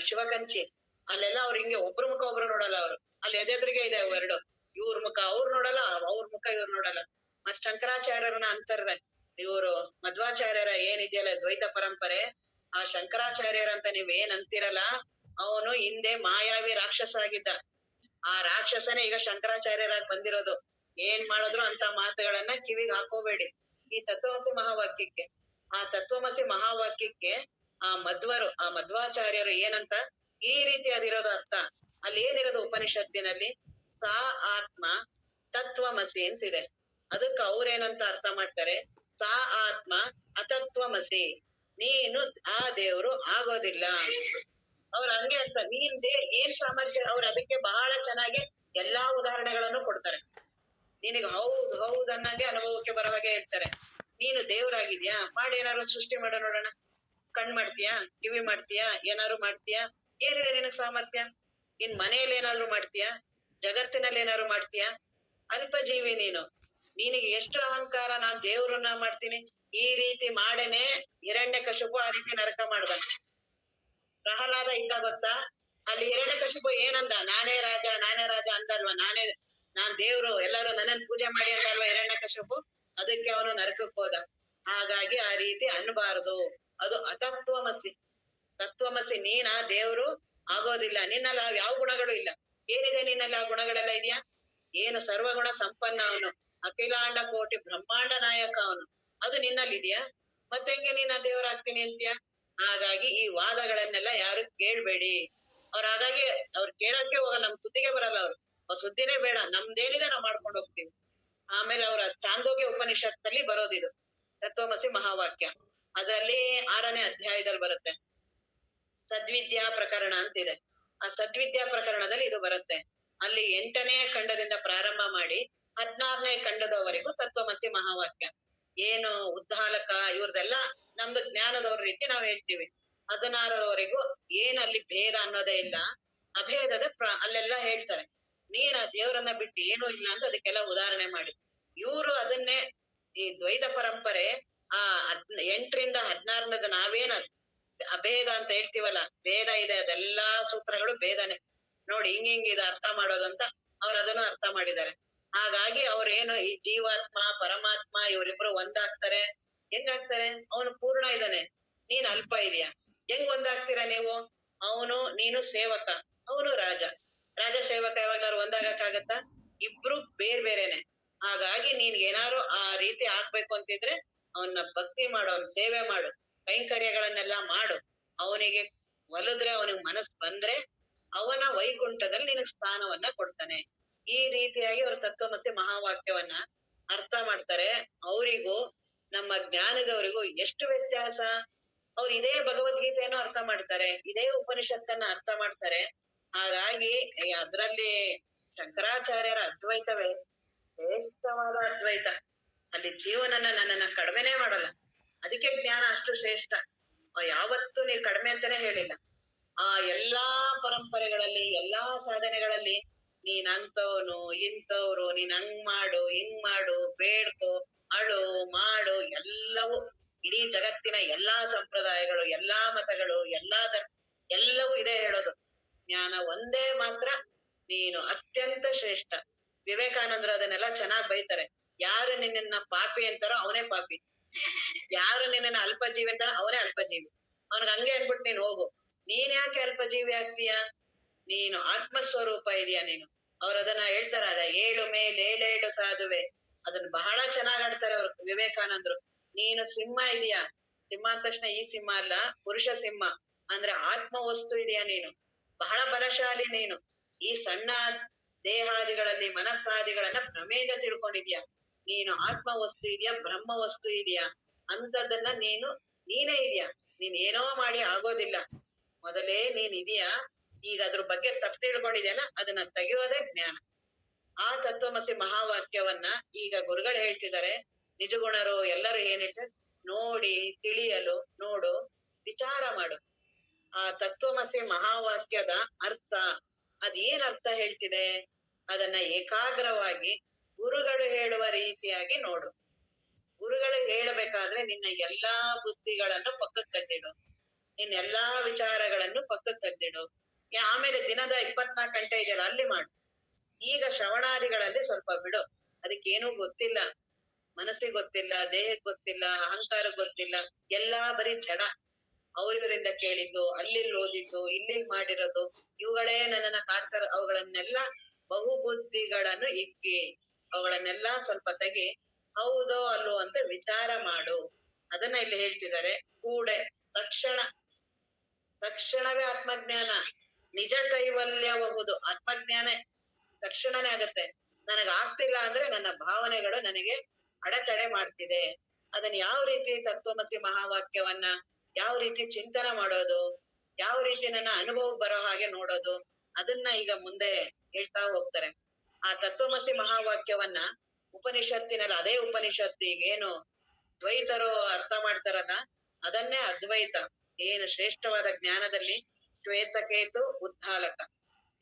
ಶಿವಕಂಚಿ, ಅಲ್ಲೆಲ್ಲ ಅವ್ರು ಹಿಂಗೆ ಒಬ್ರ ಮುಖ ಒಬ್ರು ನೋಡಲ್ಲ ಅವರು. ಅಲ್ಲಿ ಎದೆದ್ರಿಗೆ ಇದೆ ಎರಡು, ಇವ್ರ ಮುಖ ಅವ್ರು ನೋಡಲ್ಲ, ಅವ್ರ ಮುಖ ಇವ್ರು ನೋಡಲ್ಲ. ಮತ್ ಶಂಕರಾಚಾರ್ಯರನ್ನ ಅಂತರ್ದೆ, ಇವರು ಮಧ್ವಾಚಾರ್ಯರ ಏನಿದೆಯಲ್ಲ ದ್ವೈತ ಪರಂಪರೆ, ಆ ಶಂಕರಾಚಾರ್ಯರಂತ ನೀವ್ ಏನ್ ಅಂತಿರಲ್ಲ, ಅವನು ಹಿಂದೆ ಮಾಯಾವಿ ರಾಕ್ಷಸ ಆಗಿದ್ದ. ಆ ರಾಕ್ಷಸನೇ ಈಗ ಶಂಕರಾಚಾರ್ಯರಾಗಿ ಬಂದಿರೋದು. ಏನ್ ಮಾಡಿದ್ರು ಅಂತ ಮಾತುಗಳನ್ನ ಕಿವಿಗೆ ಹಾಕೋಬೇಡಿ ಈ ತತ್ವಮಸಿ ಮಹಾವಾಕ್ಯಕ್ಕೆ. ಆ ತತ್ವಮಸಿ ಮಹಾವಾಕ್ಯಕ್ಕೆ ಆ ಮಧ್ವಾಚಾರ್ಯರು ಏನಂತ ಈ ರೀತಿ ಅದಿರೋದು ಅರ್ಥ. ಅಲ್ಲಿ ಏನಿರೋದು ಉಪನಿಷತ್ತಿನಲ್ಲಿ, ಸಾ ಆತ್ಮ ತತ್ವಮಸಿ ಅಂತಿದೆ. ಅದಕ್ಕೆ ಅವ್ರೇನಂತ ಅರ್ಥ ಮಾಡ್ತಾರೆ, ಸಾ ಆತ್ಮ ಅತತ್ವಮಸಿ, ನೀನು ಆ ದೇವ್ರು ಆಗೋದಿಲ್ಲ. ಅವ್ರ ಹಂಗೆ ಅರ್ಥ. ಏನ್ ಸಾಮರ್ಥ್ಯ, ಅವ್ರು ಅದಕ್ಕೆ ಬಹಳ ಚೆನ್ನಾಗಿ ಎಲ್ಲಾ ಉದಾಹರಣೆಗಳನ್ನು ಕೊಡ್ತಾರೆ. ನಿನಗೆ ಹೌದ್ ಅನ್ನಂಗೆ ಅನುಭವಕ್ಕೆ ಬರುವಾಗೆ ಹೇಳ್ತಾರೆ. ನೀನು ದೇವ್ರಾಗಿದ್ಯಾ, ಮಾಡಿ ಏನಾದ್ರು ಸೃಷ್ಟಿ ಮಾಡೋ ನೋಡೋಣ. ಕಣ್ ಮಾಡ್ತೀಯಾ, ಕಿವಿ ಮಾಡ್ತೀಯಾ, ಏನಾದ್ರು ಮಾಡ್ತೀಯಾ? ಏನಿದೆ ನಿನಗ್ ಸಾಮರ್ಥ್ಯ? ನಿನ್ ಮನೆಯಲ್ಲಿ ಏನಾದ್ರು ಮಾಡ್ತೀಯಾ, ಜಗತ್ತಿನಲ್ಲಿ ಏನಾದ್ರು ಮಾಡ್ತೀಯಾ? ಅಲ್ಪಜೀವಿ ನೀನು. ನಿನಗೆ ಎಷ್ಟು ಅಹಂಕಾರ, ನಾನ್ ದೇವ್ರನ್ನ ಮಾಡ್ತೀನಿ ಈ ರೀತಿ ಮಾಡೇನೆ ಹಿರಣ್ಯಕಶಿಪು ಆ ರೀತಿ ನರಕ ಮಾಡ್ದ. ಪ್ರಹ್ಲಾದ ಇದ್ದ ಗೊತ್ತಾ, ಅಲ್ಲಿ ಹಿರಣ್ಯಕಶಿಪು ಏನಂದ, ನಾನೇ ರಾಜ ಅಂದಲ್ವಾ, ನಾನ್ ದೇವ್ರು, ಎಲ್ಲಾರು ನನ್ನನ್ ಪೂಜೆ ಮಾಡಿ ಅಂದಲ್ವಾ ಹಿರಣ್ಯಕಶಿಪು. ಅದಕ್ಕೆ ಅವನು ನರಕಕ್ಕೆ ಹೋದ. ಹಾಗಾಗಿ ಆ ರೀತಿ ಅನ್ಬಾರ್ದು, ಅದು ಅತತ್ವಮಸಿ. ತತ್ವಮಸಿ, ನೀನ್ ಆ ದೇವ್ರು ಆಗೋದಿಲ್ಲ. ನಿನ್ನಲ್ಲಿ ಯಾವ ಗುಣಗಳು ಇಲ್ಲ. ಏನಿದೆ ನಿನ್ನಲ್ಲಿ? ಆ ಗುಣಗಳೆಲ್ಲ ಇದೆಯಾ? ಏನು ಸರ್ವಗುಣ ಸಂಪನ್ನ ಅವನು, ಅಖಿಲಾಂಡ ಕೋಟಿ ಬ್ರಹ್ಮಾಂಡ ನಾಯಕ ಅವನು. ಅದು ನಿನ್ನಲ್ಲಿ ಇದೆಯಾ? ಮತ್ತೆ ಹೆಂಗೆ ನೀನ್ ಆ ದೇವರಾಗ್ತೀನಿ ಅಂತೀಯ? ಹಾಗಾಗಿ ಈ ವಾದಗಳನ್ನೆಲ್ಲ ಯಾರು ಕೇಳ್ಬೇಡಿ. ಹಾಗಾಗಿ ಅವ್ರು ಕೇಳಕ್ಕೆ ಹೋಗಲ್ಲ, ನಮ್ ಸುದ್ದಿಗೆ ಬರಲ್ಲ ಅವ್ರು ಸುದ್ದಿನೇ ಬೇಡ, ನಮ್ದೇನಿದೆ ನಾವ್ ಮಾಡ್ಕೊಂಡು ಹೋಗ್ತೀವಿ. ಆಮೇಲೆ ಅವರ ಚಾಂದೋಗ್ಯ ಉಪನಿಷತ್ತಲ್ಲಿ ಬರೋದಿದು ತತ್ವಮಸಿ ಮಹಾವಾಕ್ಯ. ಅದರಲ್ಲಿ 6ನೇ ಅಧ್ಯಾಯದಲ್ಲಿ ಬರುತ್ತೆ, ಸದ್ವಿದ್ಯಾ ಪ್ರಕರಣ ಅಂತಿದೆ. ಆ ಸದ್ವಿದ್ಯಾ ಪ್ರಕರಣದಲ್ಲಿ ಇದು ಬರುತ್ತೆ. ಅಲ್ಲಿ 8ನೇ ಖಂಡದಿಂದ ಪ್ರಾರಂಭ ಮಾಡಿ 16ನೇ ಖಂಡದವರೆಗೂ ತತ್ವಮಸಿ ಮಹಾವಾಕ್ಯ. ಏನು ಉದ್ದಾಲಕ ಇವ್ರದೆಲ್ಲ ನಮ್ದು ಜ್ಞಾನದವ್ರ ರೀತಿ ನಾವ್ ಹೇಳ್ತೀವಿ. 16ರವರೆಗೂ ಏನ್ ಅಲ್ಲಿ ಭೇದ ಅನ್ನೋದೇ ಇಲ್ಲ, ಅಭೇದದ ಅಲ್ಲೆಲ್ಲ ಹೇಳ್ತಾರೆ. ನೀನ್ ಆ ದೇವರನ್ನ ಬಿಟ್ಟು ಏನೂ ಇಲ್ಲ ಅಂತ ಅದಕ್ಕೆಲ್ಲ ಉದಾಹರಣೆ ಮಾಡಿ. ಇವ್ರು ಅದನ್ನೇ ಈ ದ್ವೈತ ಪರಂಪರೆ 8ರಿಂದ 16 ನಾವೇನ್ ಅಭೇದ ಅಂತ ಹೇಳ್ತೀವಲ್ಲ, ಭೇದ ಇದೆ, ಅದೆಲ್ಲಾ ಸೂತ್ರಗಳು ಭೇದನೆ. ನೋಡಿ ಹಿಂಗ್ ಇದು ಅರ್ಥ ಮಾಡೋದು ಅಂತ ಅವ್ರು ಅದನ್ನು ಅರ್ಥ ಮಾಡಿದ್ದಾರೆ. ಹಾಗಾಗಿ ಅವ್ರೇನು ಈ ಜೀವಾತ್ಮ ಪರಮಾತ್ಮ ಇವರಿಬ್ರು ಒಂದಾಗ್ತಾರೆ. ಹೆಂಗಾಗ್ತಾರೆ? ಅವನು ಪೂರ್ಣ ಇದ್ದಾನೆ, ನೀನ್ ಅಲ್ಪ ಇದೆಯಾ, ಹೆಂಗ್ ಒಂದಾಗ್ತೀರಾ ನೀವು? ನೀನು ಸೇವಕ, ಅವನು ರಾಜ ಸೇವಕ. ಯಾವಾಗ್ಲಾರು ಒಂದಾಗಕ್ಕಾಗತ್ತಾ? ಇಬ್ರು ಬೇರೆನೆ. ಹಾಗಾಗಿ ಏನಾರು ಆ ರೀತಿ ಆಗ್ಬೇಕು ಅಂತಿದ್ರೆ ಅವನ್ನ ಭಕ್ತಿ ಮಾಡು, ಅವನ್ ಸೇವೆ ಮಾಡು, ಕೈಂಕರ್ಯಗಳನ್ನೆಲ್ಲ ಮಾಡು. ಅವನಿಗೆ ಒಲಿದ್ರೆ, ಅವನಿಗೆ ಮನಸ್ ಬಂದ್ರೆ ಅವನ ವೈಕುಂಠದಲ್ಲಿ ನಿನಗೆ ಸ್ಥಾನವನ್ನ ಕೊಡ್ತಾನೆ. ಈ ರೀತಿಯಾಗಿ ಅವ್ರ ತತ್ವಮಸಿ ಮಹಾವಾಕ್ಯವನ್ನ ಅರ್ಥ ಮಾಡ್ತಾರೆ. ಅವರಿಗೂ ನಮ್ಮ ಜ್ಞಾನದವರಿಗೂ ಎಷ್ಟು ವ್ಯತ್ಯಾಸ. ಅವ್ರು ಇದೇ ಭಗವದ್ಗೀತೆಯನ್ನು ಅರ್ಥ ಮಾಡ್ತಾರೆ, ಇದೇ ಉಪನಿಷತ್ತನ್ನ ಅರ್ಥ ಮಾಡ್ತಾರೆ. ಹಾಗಾಗಿ ಅದ್ರಲ್ಲಿ ಶಂಕರಾಚಾರ್ಯರ ಅದ್ವೈತವೇ ಶ್ರೇಷ್ಠವಾದ ಅದ್ವೈತ. ಅಲ್ಲಿ ಜೀವನನ್ನ ನನ್ನನ್ನ ಕಡಿಮೆನೇ ಮಾಡಲ್ಲ. ಅದಕ್ಕೆ ಜ್ಞಾನ ಅಷ್ಟು ಶ್ರೇಷ್ಠ. ಯಾವತ್ತೂ ನೀವ್ ಕಡಿಮೆ ಅಂತಾನೆ ಹೇಳಿಲ್ಲ. ಆ ಎಲ್ಲಾ ಪರಂಪರೆಗಳಲ್ಲಿ, ಎಲ್ಲಾ ಸಾಧನೆಗಳಲ್ಲಿ ನೀನ್ ಅಂತವ್ನು ಇಂಥವ್ರು, ನೀನ್ ಹಂಗ್ ಮಾಡು ಹಿಂಗ್ ಮಾಡು, ಬೇಡ್ಕೋ, ಅಳು ಮಾಡು, ಎಲ್ಲವೂ ಇಡೀ ಜಗತ್ತಿನ ಎಲ್ಲಾ ಸಂಪ್ರದಾಯಗಳು, ಎಲ್ಲಾ ಮತಗಳು, ಎಲ್ಲವೂ ಇದೇ ಹೇಳೋದು. ಜ್ಞಾನ ಒಂದೇ ಮಾತ್ರ ನೀನು ಅತ್ಯಂತ ಶ್ರೇಷ್ಠ. ವಿವೇಕಾನಂದರು ಅದನ್ನೆಲ್ಲ ಚೆನ್ನಾಗ್ ಬೈತಾರೆ. ಯಾರು ನಿನ್ನ ಪಾಪಿ ಅಂತಾರೋ ಅವನೇ ಪಾಪಿ, ಯಾರು ನಿನ್ನ ಅಲ್ಪಜೀವಿ ಅಂತಾರೋ ಅವನೇ ಅಲ್ಪಜೀವಿ. ಅವನ್ಗೆ ಹಂಗೆ ಅನ್ಬಿಟ್ಟು ನೀನ್ ಹೋಗು. ನೀನ್ ಯಾಕೆ ಅಲ್ಪಜೀವಿ ಆಗ್ತೀಯ? ನೀನು ಆತ್ಮಸ್ವರೂಪ ಇದೆಯಾ ನೀನು. ಅವ್ರು ಅದನ್ನ ಹೇಳ್ತಾರ, ಏಳು ಮೇಲೇಳೇಳು ಸಾಧುವೆ. ಅದನ್ನ ಬಹಳ ಚೆನ್ನಾಗ್ ಆಡ್ತಾರೆ ಅವ್ರು ವಿವೇಕಾನಂದರು. ನೀನು ಸಿಂಹ ಇದೆಯಾ, ಸಿಂಹ ಅಂದ ತಕ್ಷಣ ಈ ಸಿಂಹ ಅಲ್ಲ, ಪುರುಷ ಸಿಂಹ ಅಂದ್ರೆ ಆತ್ಮ ವಸ್ತು ಇದೆಯಾ ನೀನು, ಬಹಳ ಬಲಶಾಲಿ ನೀನು. ಈ ಸಣ್ಣ ದೇಹಾದಿಗಳಲ್ಲಿ ಮನಸ್ಸಾದಿಗಳನ್ನ ಭ್ರಮೆಯಿಂದ ತಿಳ್ಕೊಂಡಿದ್ಯಾ. ನೀನು ಆತ್ಮ ವಸ್ತು ಇದೆಯಾ, ಬ್ರಹ್ಮ ವಸ್ತು ಇದೆಯಾ, ಅಂತದನ್ನ ನೀನೇ ಇದೆಯಾ. ನೀನ್ ಏನೋ ಮಾಡಿ ಆಗೋದಿಲ್ಲ. ಮೊದಲೇ ನೀನ್ ಇದೆಯಾ. ಈಗ ಅದ್ರ ಬಗ್ಗೆ ತಪ್ಪು ತಿಳ್ಕೊಂಡಿದ್ಯಲ್ಲ, ಅದನ್ನ ತೆಗೆಯೋದೇ ಜ್ಞಾನ. ಆ ತತ್ವಮಸಿ ಮಹಾವಾಕ್ಯವನ್ನ ಈಗ ಗುರುಗಳು ಹೇಳ್ತಿದ್ದಾರೆ. ನಿಜಗುಣರು ಎಲ್ಲರೂ ಏನ್ ಹೇಳ್ತಾರೆ, ನೋಡಿ ತಿಳಿಯಲು ನೋಡು ವಿಚಾರ ಮಾಡು. ಆ ತತ್ವಮಸಿ ಮಹಾವಾಕ್ಯದ ಅರ್ಥ ಅದೇನ್ ಅರ್ಥ ಹೇಳ್ತಿದೆ ಅದನ್ನ ಏಕಾಗ್ರವಾಗಿ ಗುರುಗಳು ಹೇಳುವ ರೀತಿಯಾಗಿ ನೋಡು. ಗುರುಗಳು ಹೇಳಬೇಕಾದ್ರೆ ನಿನ್ನ ಎಲ್ಲಾ ಬುದ್ಧಿಗಳನ್ನು ಪಕ್ಕಕ್ಕೆ ತಂದಿಡು, ನಿನ್ನ ಎಲ್ಲಾ ವಿಚಾರಗಳನ್ನು ಪಕ್ಕಕ್ಕೆ ತಂದಿಡು. ಆಮೇಲೆ ದಿನದ 24 ಗಂಟೆ ಇದೆಯಲ್ಲ ಅಲ್ಲಿ ಮಾಡು. ಈಗ ಶ್ರವಣಾದಿಗಳಲ್ಲಿ ಸ್ವಲ್ಪ ಬಿಡು. ಅದಕ್ಕೇನೂ ಗೊತ್ತಿಲ್ಲ, ಮನಸ್ಸಿಗೆ ಗೊತ್ತಿಲ್ಲ, ದೇಹಕ್ಕೆ ಗೊತ್ತಿಲ್ಲ, ಅಹಂಕಾರಕ್ಕೆ ಗೊತ್ತಿಲ್ಲ, ಎಲ್ಲಾ ಬರೀ ಜಡ. ಅವ್ರಿವರಿಂದ ಕೇಳಿದ್ದು, ಅಲ್ಲಿ ಓದಿದ್ದು, ಇಲ್ಲಿ ಮಾಡಿರೋದು, ಇವುಗಳೇ ನನ್ನನ್ನ ಕಾಡ್ತಾರ. ಅವುಗಳನ್ನೆಲ್ಲ ಬಹುಬುದ್ಧಿಗಳನ್ನು ಇಕ್ಕಿ ಅವುಗಳನ್ನೆಲ್ಲ ಸ್ವಲ್ಪ ತೆಗಿ, ಹೌದೋ ಅಲ್ಲೋ ಅಂತ ವಿಚಾರ ಮಾಡು. ಅದನ್ನ ಇಲ್ಲಿ ಹೇಳ್ತಿದ್ದಾರೆ. ಕೂಡೆ ತಕ್ಷಣವೇ ಆತ್ಮಜ್ಞಾನ, ನಿಜ ಕೈವಲ್ಯಬಹುದು. ಆತ್ಮಜ್ಞಾನ ತಕ್ಷಣನೇ ಆಗತ್ತೆ. ನನಗ್ ಆಗ್ತಿಲ್ಲ ಅಂದ್ರೆ ನನ್ನ ಭಾವನೆಗಳು ನನಗೆ ಅಡೆತಡೆ ಮಾಡ್ತಿದೆ. ಅದನ್ನ ಯಾವ ರೀತಿ ತತ್ವಮಸಿ ಮಹಾವಾಕ್ಯವನ್ನ ಯಾವ ರೀತಿ ಚಿಂತನ ಮಾಡೋದು, ಯಾವ ರೀತಿ ನನ್ನ ಅನುಭವ ಬರೋ ಹಾಗೆ ನೋಡೋದು, ಅದನ್ನ ಈಗ ಮುಂದೆ ಹೇಳ್ತಾ ಹೋಗ್ತಾರೆ. ಆ ತತ್ವಮಸಿ ಮಹಾವಾಕ್ಯವನ್ನ ಉಪನಿಷತ್ತಿನಲ್ಲಿ, ಅದೇ ಉಪನಿಷತ್ತಿಗೇನು ದ್ವೈತರು ಅರ್ಥ ಮಾಡ್ತಾರಲ್ಲ ಅದನ್ನೇ ಅದ್ವೈತ. ಏನು ಶ್ರೇಷ್ಠವಾದ ಜ್ಞಾನದಲ್ಲಿ ಶ್ವೇತಕೇತು ಉದ್ದಾಲಕ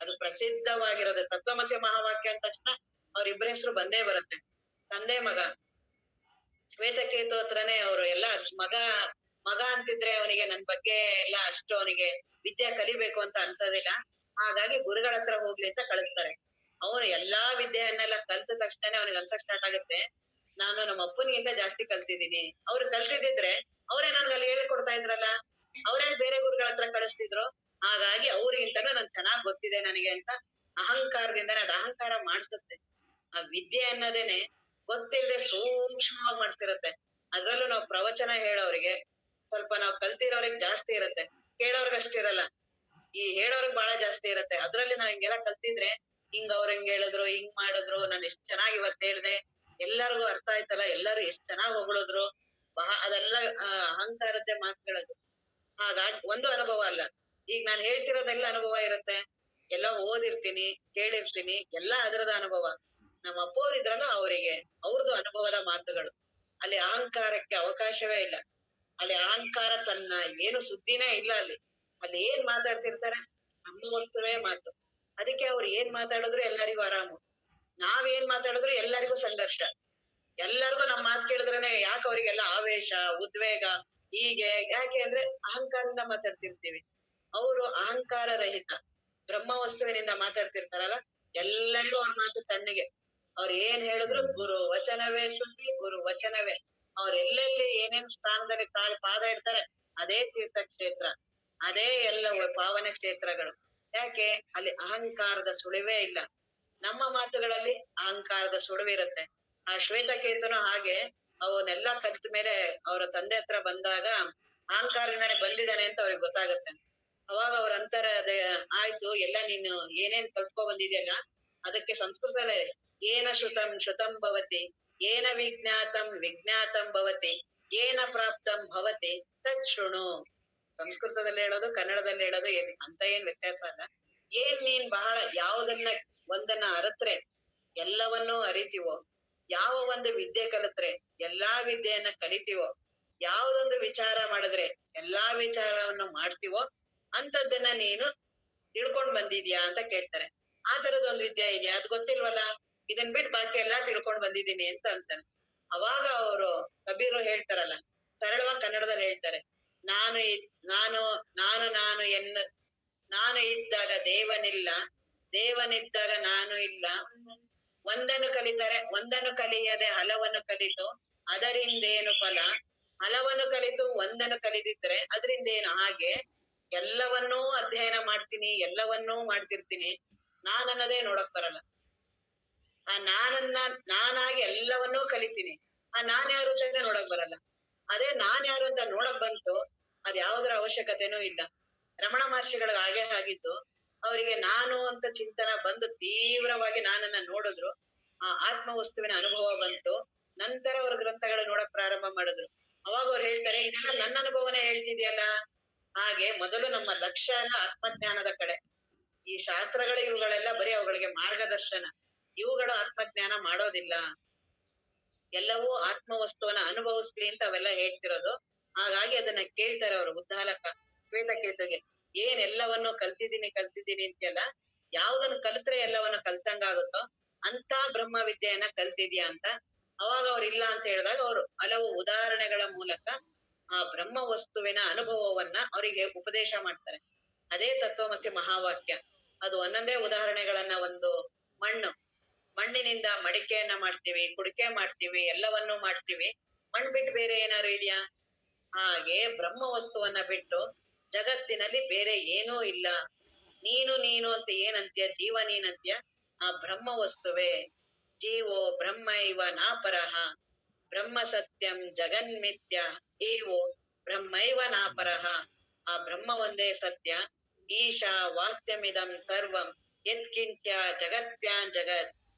ಅದು ಪ್ರಸಿದ್ಧವಾಗಿರೋದು. ತತ್ವಮಸಿ ಮಹಾವಾಕ್ಯ ಅಂದ ತಕ್ಷಣ ಅವ್ರಿಬ್ಬರ ಹೆಸರು ಬಂದೇ ಬರುತ್ತೆ, ತಂದೆ ಮಗ. ಶ್ವೇತಕೇತು ಹತ್ರನೇ ಅವರು ಎಲ್ಲ ಮಗ ಅಂತಿದ್ರೆ ಅವನಿಗೆ ನನ್ ಬಗ್ಗೆ ಎಲ್ಲ ಅಷ್ಟು ಅವನಿಗೆ ವಿದ್ಯೆ ಕಲಿಬೇಕು ಅಂತ ಅನ್ಸೋದಿಲ್ಲ. ಹಾಗಾಗಿ ಗುರುಗಳ ಹತ್ರ ಹೋಗ್ಲಿ ಅಂತ ಕಳಿಸ್ತಾರೆ. ಅವನು ಎಲ್ಲಾ ವಿದ್ಯೆಯನ್ನೆಲ್ಲ ಕಲ್ತ ತಕ್ಷಣ ಅವನಿಗೆ ಅನ್ಸಕ್ ಸ್ಟಾರ್ಟ್ ಆಗುತ್ತೆ, ನಾನು ನಮ್ಮ ಅಪ್ಪನಿಗಿಂತ ಜಾಸ್ತಿ ಕಲ್ತಿದ್ದೀನಿ. ಅವ್ರು ಕಲ್ತಿದ್ರೆ ಅವರೇ ನನ್ಗೆ ಅಲ್ಲಿ ಹೇಳ್ಕೊಡ್ತಾ ಇದ್ರಲ್ಲ, ಅವರೇ ಬೇರೆ ಗುರುಗಳ ಹತ್ರ ಕಳಿಸ್ತಿದ್ರು. ಹಾಗಾಗಿ ಅವ್ರಿಗಿಂತನೂ ನನ್ ಚೆನ್ನಾಗ್ ಗೊತ್ತಿದೆ ನನಗೆ ಅಂತ ಅಹಂಕಾರದಿಂದಾನೆ ಅದು ಅಹಂಕಾರ ಮಾಡ್ಸುತ್ತೆ. ಆ ವಿದ್ಯೆ ಅನ್ನೋದೇನೆ ಗೊತ್ತಿಲ್ಲದೆ ಸೂಕ್ಷ್ಮವಾಗಿ ಮಾಡ್ತಿರತ್ತೆ. ಅದ್ರಲ್ಲೂ ನಾವು ಪ್ರವಚನ ಹೇಳೋರಿಗೆ ಸ್ವಲ್ಪ ನಾವು ಕಲ್ತಿರೋರಿಗೆ ಜಾಸ್ತಿ ಇರತ್ತೆ, ಕೇಳೋರ್ಗ್ ಅಷ್ಟಿರಲ್ಲ. ಈ ಹೇಳೋರ್ಗ್ ಬಹಳ ಜಾಸ್ತಿ ಇರತ್ತೆ. ಅದ್ರಲ್ಲಿ ನಾವ್ ಹಿಂಗೆಲ್ಲ ಕಲ್ತಿದ್ರೆ ಹಿಂಗ್ ಅವ್ರ ಹಿಂಗ್ ಹೇಳಿದ್ರು, ಹಿಂಗ್ ಮಾಡಿದ್ರು, ನಾನ್ ಎಷ್ಟ್ ಚೆನ್ನಾಗಿ ಇವತ್ ಹೇಳ್ದೆ, ಎಲ್ಲರಿಗೂ ಅರ್ಥ ಆಯ್ತಲ್ಲ, ಎಲ್ಲರೂ ಎಷ್ಟ್ ಚೆನ್ನಾಗ್ ಹೊಗಳಿದ್ರು, ಅದೆಲ್ಲ ಅಹಂಕಾರದ್ದೇ ಮಾತುಗಳದು. ಹಾಗಾಗಿ ಒಂದು ಅನುಭವ ಅಲ್ಲ. ಈಗ ನಾನ್ ಹೇಳ್ತಿರೋದೆಲ್ಲ ಅನುಭವ ಇರುತ್ತೆ, ಎಲ್ಲ ಓದಿರ್ತೀನಿ, ಕೇಳಿರ್ತೀನಿ, ಎಲ್ಲ ಅದರದ ಅನುಭವ. ನಮ್ಮ ಅಪ್ಪವ್ರು ಇದ್ರಲ್ಲ ಅವರಿಗೆ ಅವ್ರದ್ದು ಅನುಭವದ ಮಾತುಗಳು. ಅಲ್ಲಿ ಅಹಂಕಾರಕ್ಕೆ ಅವಕಾಶವೇ ಇಲ್ಲ. ಅಲ್ಲಿ ಅಹಂಕಾರ ತನ್ನ ಏನು ಸುದ್ದಿನೇ ಇಲ್ಲ. ಅಲ್ಲಿ ಏನ್ ಮಾತಾಡ್ತಿರ್ತಾರೆ, ನಮ್ಮ ವಸ್ತುವೇ ಮಾತು. ಅದಕ್ಕೆ ಅವ್ರು ಏನ್ ಮಾತಾಡಿದ್ರು ಎಲ್ಲರಿಗೂ ಆರಾಮು, ನಾವೇನ್ ಮಾತಾಡಿದ್ರು ಎಲ್ಲರಿಗೂ ಸಂಘರ್ಷ. ಎಲ್ಲರಿಗೂ ನಮ್ ಮಾತು ಕೇಳಿದ್ರೇನೆ ಯಾಕೆ ಅವ್ರಿಗೆಲ್ಲ ಆವೇಶ, ಉದ್ವೇಗ, ಹೀಗೆ ಯಾಕೆ ಅಂದ್ರೆ ಅಹಂಕಾರದಿಂದ ಮಾತಾಡ್ತಿರ್ತೀವಿ. ಅವರು ಅಹಂಕಾರ ರಹಿತ ಬ್ರಹ್ಮ ವಸ್ತುವಿನಿಂದ ಮಾತಾಡ್ತಿರ್ತಾರಲ್ಲ, ಎಲ್ಲರಿಗೂ ಅವ್ರ ಮಾತು ತಣ್ಣಗೆ. ಅವ್ರ ಏನ್ ಹೇಳಿದ್ರು ಗುರು ವಚನವೇ ಸುದ್ದಿ, ಗುರು ವಚನವೇ. ಅವ್ರ ಎಲ್ಲೆಲ್ಲಿ ಏನೇನ್ ಸ್ಥಾನದಲ್ಲಿ ಪಾದ ಇಡ್ತಾರೆ ಅದೇ ತೀರ್ಥ ಕ್ಷೇತ್ರ, ಅದೇ ಎಲ್ಲ ಪಾವನ ಕ್ಷೇತ್ರಗಳು. ಯಾಕೆ ಅಲ್ಲಿ ಅಹಂಕಾರದ ಸುಳಿವೇ ಇಲ್ಲ. ನಮ್ಮ ಮಾತುಗಳಲ್ಲಿ ಅಹಂಕಾರದ ಸುಳಿವಿರುತ್ತೆ. ಆ ಶ್ವೇತಕೇತನು ಹಾಗೆ ಅವನ್ನೆಲ್ಲಾ ಕಲ್ತ ಮೇಲೆ ಅವರ ತಂದೆ ಹತ್ರ ಬಂದಾಗ ಅಹಂಕಾರದಿಂದಾನೆ ಬಂದಿದ್ದಾನೆ ಅಂತ ಅವ್ರಿಗೆ ಗೊತ್ತಾಗತ್ತೆ. ಅವಾಗ ಅವ್ರ ಅಂತಾರೆ, ಅದೇ ಆಯ್ತು, ಎಲ್ಲ ನೀನು ಏನೇನ್ ಕಲ್ತ್ಕೊ ಬಂದಿದ್ಯಲ್ಲ ಅದಕ್ಕೆ ಸಂಸ್ಕೃತದಲ್ಲೇ ಏನ ಶ್ರುತಂ ಭವತಿ, ಏನ ವಿಜ್ಞಾತಂ ಭವತಿ, ಏನ ಪ್ರಾಪ್ತಂ ಭವತಿ ತತ್ ಶೃಣು. ಸಂಸ್ಕೃತದಲ್ಲಿ ಹೇಳೋದು ಕನ್ನಡದಲ್ಲಿ ಹೇಳೋದು ಅಂತ ಏನ್ ವ್ಯತ್ಯಾಸ ಅಲ್ಲ. ಏನ್ ನೀನ್ ಬಹಳ ಯಾವ್ದನ್ನ ಒಂದನ್ನ ಅರತ್ರೆ ಎಲ್ಲವನ್ನೂ ಅರಿತೀವೋ, ಯಾವ ಒಂದು ವಿದ್ಯೆ ಕಲಿತ್ರೆ ಎಲ್ಲಾ ವಿದ್ಯೆಯನ್ನ ಕಲಿತೀವೋ, ಯಾವ್ದೊಂದು ವಿಚಾರ ಮಾಡಿದ್ರೆ ಎಲ್ಲಾ ವಿಚಾರವನ್ನು ಮಾಡ್ತೀವೋ ಅಂತದ್ದನ್ನ ನೀನು ತಿಳ್ಕೊಂಡ್ ಬಂದಿದ್ಯಾ ಅಂತ ಕೇಳ್ತಾರೆ. ಆ ತರದೊಂದು ವಿದ್ಯೆ ಇದೆಯಾ, ಅದ್ ಗೊತ್ತಿಲ್ವಲ್ಲ, ಇದನ್ ಬಿಟ್ಟು ಬಾಕಿ ಎಲ್ಲಾ ತಿಳ್ಕೊಂಡ್ ಬಂದಿದ್ದೀನಿ ಅಂತ ಅಂತಾನೆ. ಅವಾಗ ಅವರು ಕಬೀರು ಹೇಳ್ತಾರಲ್ಲ, ಸರಳವಾಗಿ ಕನ್ನಡದಲ್ಲಿ ಹೇಳ್ತಾರೆ, ನಾನು ಇದ್ದಾಗ ದೇವನಿಲ್ಲ, ದೇವನಿದ್ದಾಗ ನಾನು ಇಲ್ಲ. ಒಂದನ್ನು ಕಲಿತರೆ ಒಂದನ್ನು ಕಲಿಯದೆ ಹಲವನ್ನು ಕಲಿತು ಅದರಿಂದೇನು ಫಲ, ಹಲವನ್ನು ಕಲಿತು ಒಂದನ್ನು ಕಲಿದಿದ್ರೆ ಅದರಿಂದೇನು. ಹಾಗೆ ಎಲ್ಲವನ್ನೂ ಅಧ್ಯಯನ ಮಾಡ್ತೀನಿ, ಎಲ್ಲವನ್ನೂ ಮಾಡ್ತಿರ್ತೀನಿ, ನಾನನ್ನೋದೇ ನೋಡಕ್ ಬರಲ್ಲ. ಆ ನಾನಾಗಿ ಎಲ್ಲವನ್ನೂ ಕಲಿತೀನಿ, ಆ ನಾನ್ ಯಾರು ಅಂತ ನೋಡಕ್ ಬರಲ್ಲ. ಅದೇ ನಾನ್ ಯಾರು ಅಂತ ನೋಡಕ್ ಬಂತು, ಅದ್ ಯಾವ್ದ್ರ ಅವಶ್ಯಕತೆನೂ ಇಲ್ಲ. ರಮಣ ಮಹರ್ಷಿಗಳಿಗೆ ಹಾಗೆ ಆಗಿದ್ದು, ಅವರಿಗೆ ನಾನು ಅಂತ ಚಿಂತನ ಬಂದು ತೀವ್ರವಾಗಿ ನಾನನ್ನ ನೋಡಿದ್ರು, ಆ ಆತ್ಮ ವಸ್ತುವಿನ ಅನುಭವ ಬಂತು. ನಂತರ ಅವ್ರ ಗ್ರಂಥಗಳು ನೋಡಕ್ ಪ್ರಾರಂಭ ಮಾಡಿದ್ರು. ಅವಾಗ ಅವ್ರು ಹೇಳ್ತಾರೆ, ಇದೆಲ್ಲ ನನ್ನ ಅನುಭವನೇ ಹೇಳ್ತಿದ್ಯಲ್ಲ. ಹಾಗೆ ಮೊದಲು ನಮ್ಮ ಲಕ್ಷ್ಯ ಎಲ್ಲ ಆತ್ಮಜ್ಞಾನದ ಕಡೆ. ಈ ಶಾಸ್ತ್ರಗಳು ಇವುಗಳೆಲ್ಲ ಬರೀ ಅವುಗಳಿಗೆ ಮಾರ್ಗದರ್ಶನ. ಇವುಗಳು ಆತ್ಮಜ್ಞಾನ ಮಾಡೋದಿಲ್ಲ. ಎಲ್ಲವೂ ಆತ್ಮವಸ್ತುವನ್ನ ಅನುಭವಿಸ್ಲಿ ಅಂತ ಅವೆಲ್ಲ ಹೇಳ್ತಿರೋದು. ಹಾಗಾಗಿ ಅದನ್ನ ಕೇಳ್ತಾರೆ ಅವರು ಉದ್ದಾಲಕ ಶ್ವೇತಕೇತುಗೆ. ಎಲ್ಲವನ್ನು ಕಲ್ತಿದ್ದೀನಿ ಅಂತೆಲ್ಲ, ಯಾವ್ದನ್ನು ಕಲ್ತ್ರೆ ಎಲ್ಲವನ್ನು ಕಲ್ತಂಗಾಗುತ್ತೋ ಅಂತ ಬ್ರಹ್ಮ ವಿದ್ಯೆಯನ್ನ ಕಲ್ತಿದ್ಯಾ ಅಂತ. ಅವಾಗ ಅವ್ರು ಇಲ್ಲ ಅಂತ ಹೇಳಿದಾಗ ಅವರು ಹಲವು ಉದಾಹರಣೆಗಳ ಮೂಲಕ ಆ ಬ್ರಹ್ಮ ವಸ್ತುವಿನ ಅನುಭವವನ್ನ ಅವರಿಗೆ ಉಪದೇಶ ಮಾಡ್ತಾರೆ. ಅದೇ ತತ್ವಮಸಿ ಮಹಾವಾಕ್ಯ. ಅದು ಒಂದೊಂದೇ ಉದಾಹರಣೆಗಳನ್ನ, ಒಂದು ಮಣ್ಣಿನಿಂದ ಮಡಿಕೆಯನ್ನ ಮಾಡ್ತೀವಿ, ಕುಡಿಕೆ ಮಾಡ್ತೀವಿ, ಎಲ್ಲವನ್ನೂ ಮಾಡ್ತೀವಿ. ಮಣ್ ಬಿಟ್ಟು ಬೇರೆ ಏನಾದ್ರು ಇದೆಯಾ? ಹಾಗೆ ಬ್ರಹ್ಮ ವಸ್ತುವನ್ನ ಬಿಟ್ಟು ಜಗತ್ತಿನಲ್ಲಿ ಬೇರೆ ಏನೂ ಇಲ್ಲ. ನೀನು ಅಂತ ಏನಂತ್ಯ, ಜೀವ ನೀನಂತ್ಯ, ಆ ಬ್ರಹ್ಮ ವಸ್ತುವೇ. ಜೀವೋ ಬ್ರಹ್ಮ ಇವ ನಾಪರಹ, ಬ್ರಹ್ಮ ಸತ್ಯಂ ಜಗನ್ಮಿತ್ಯ, ಜೀವೋ ಬ್ರಹ್ಮೈವ ನಾಪರಹ. ಆ ಬ್ರಹ್ಮ ಒಂದೇ ಸತ್ಯ. ಈಶಾ ವಾಸ್ಯಮಿದಂ ಸರ್ವಂ ಯತ್ಕಿಂತ್ಯ ಜಗತ್ಯಾನ್ ಜಗತ್.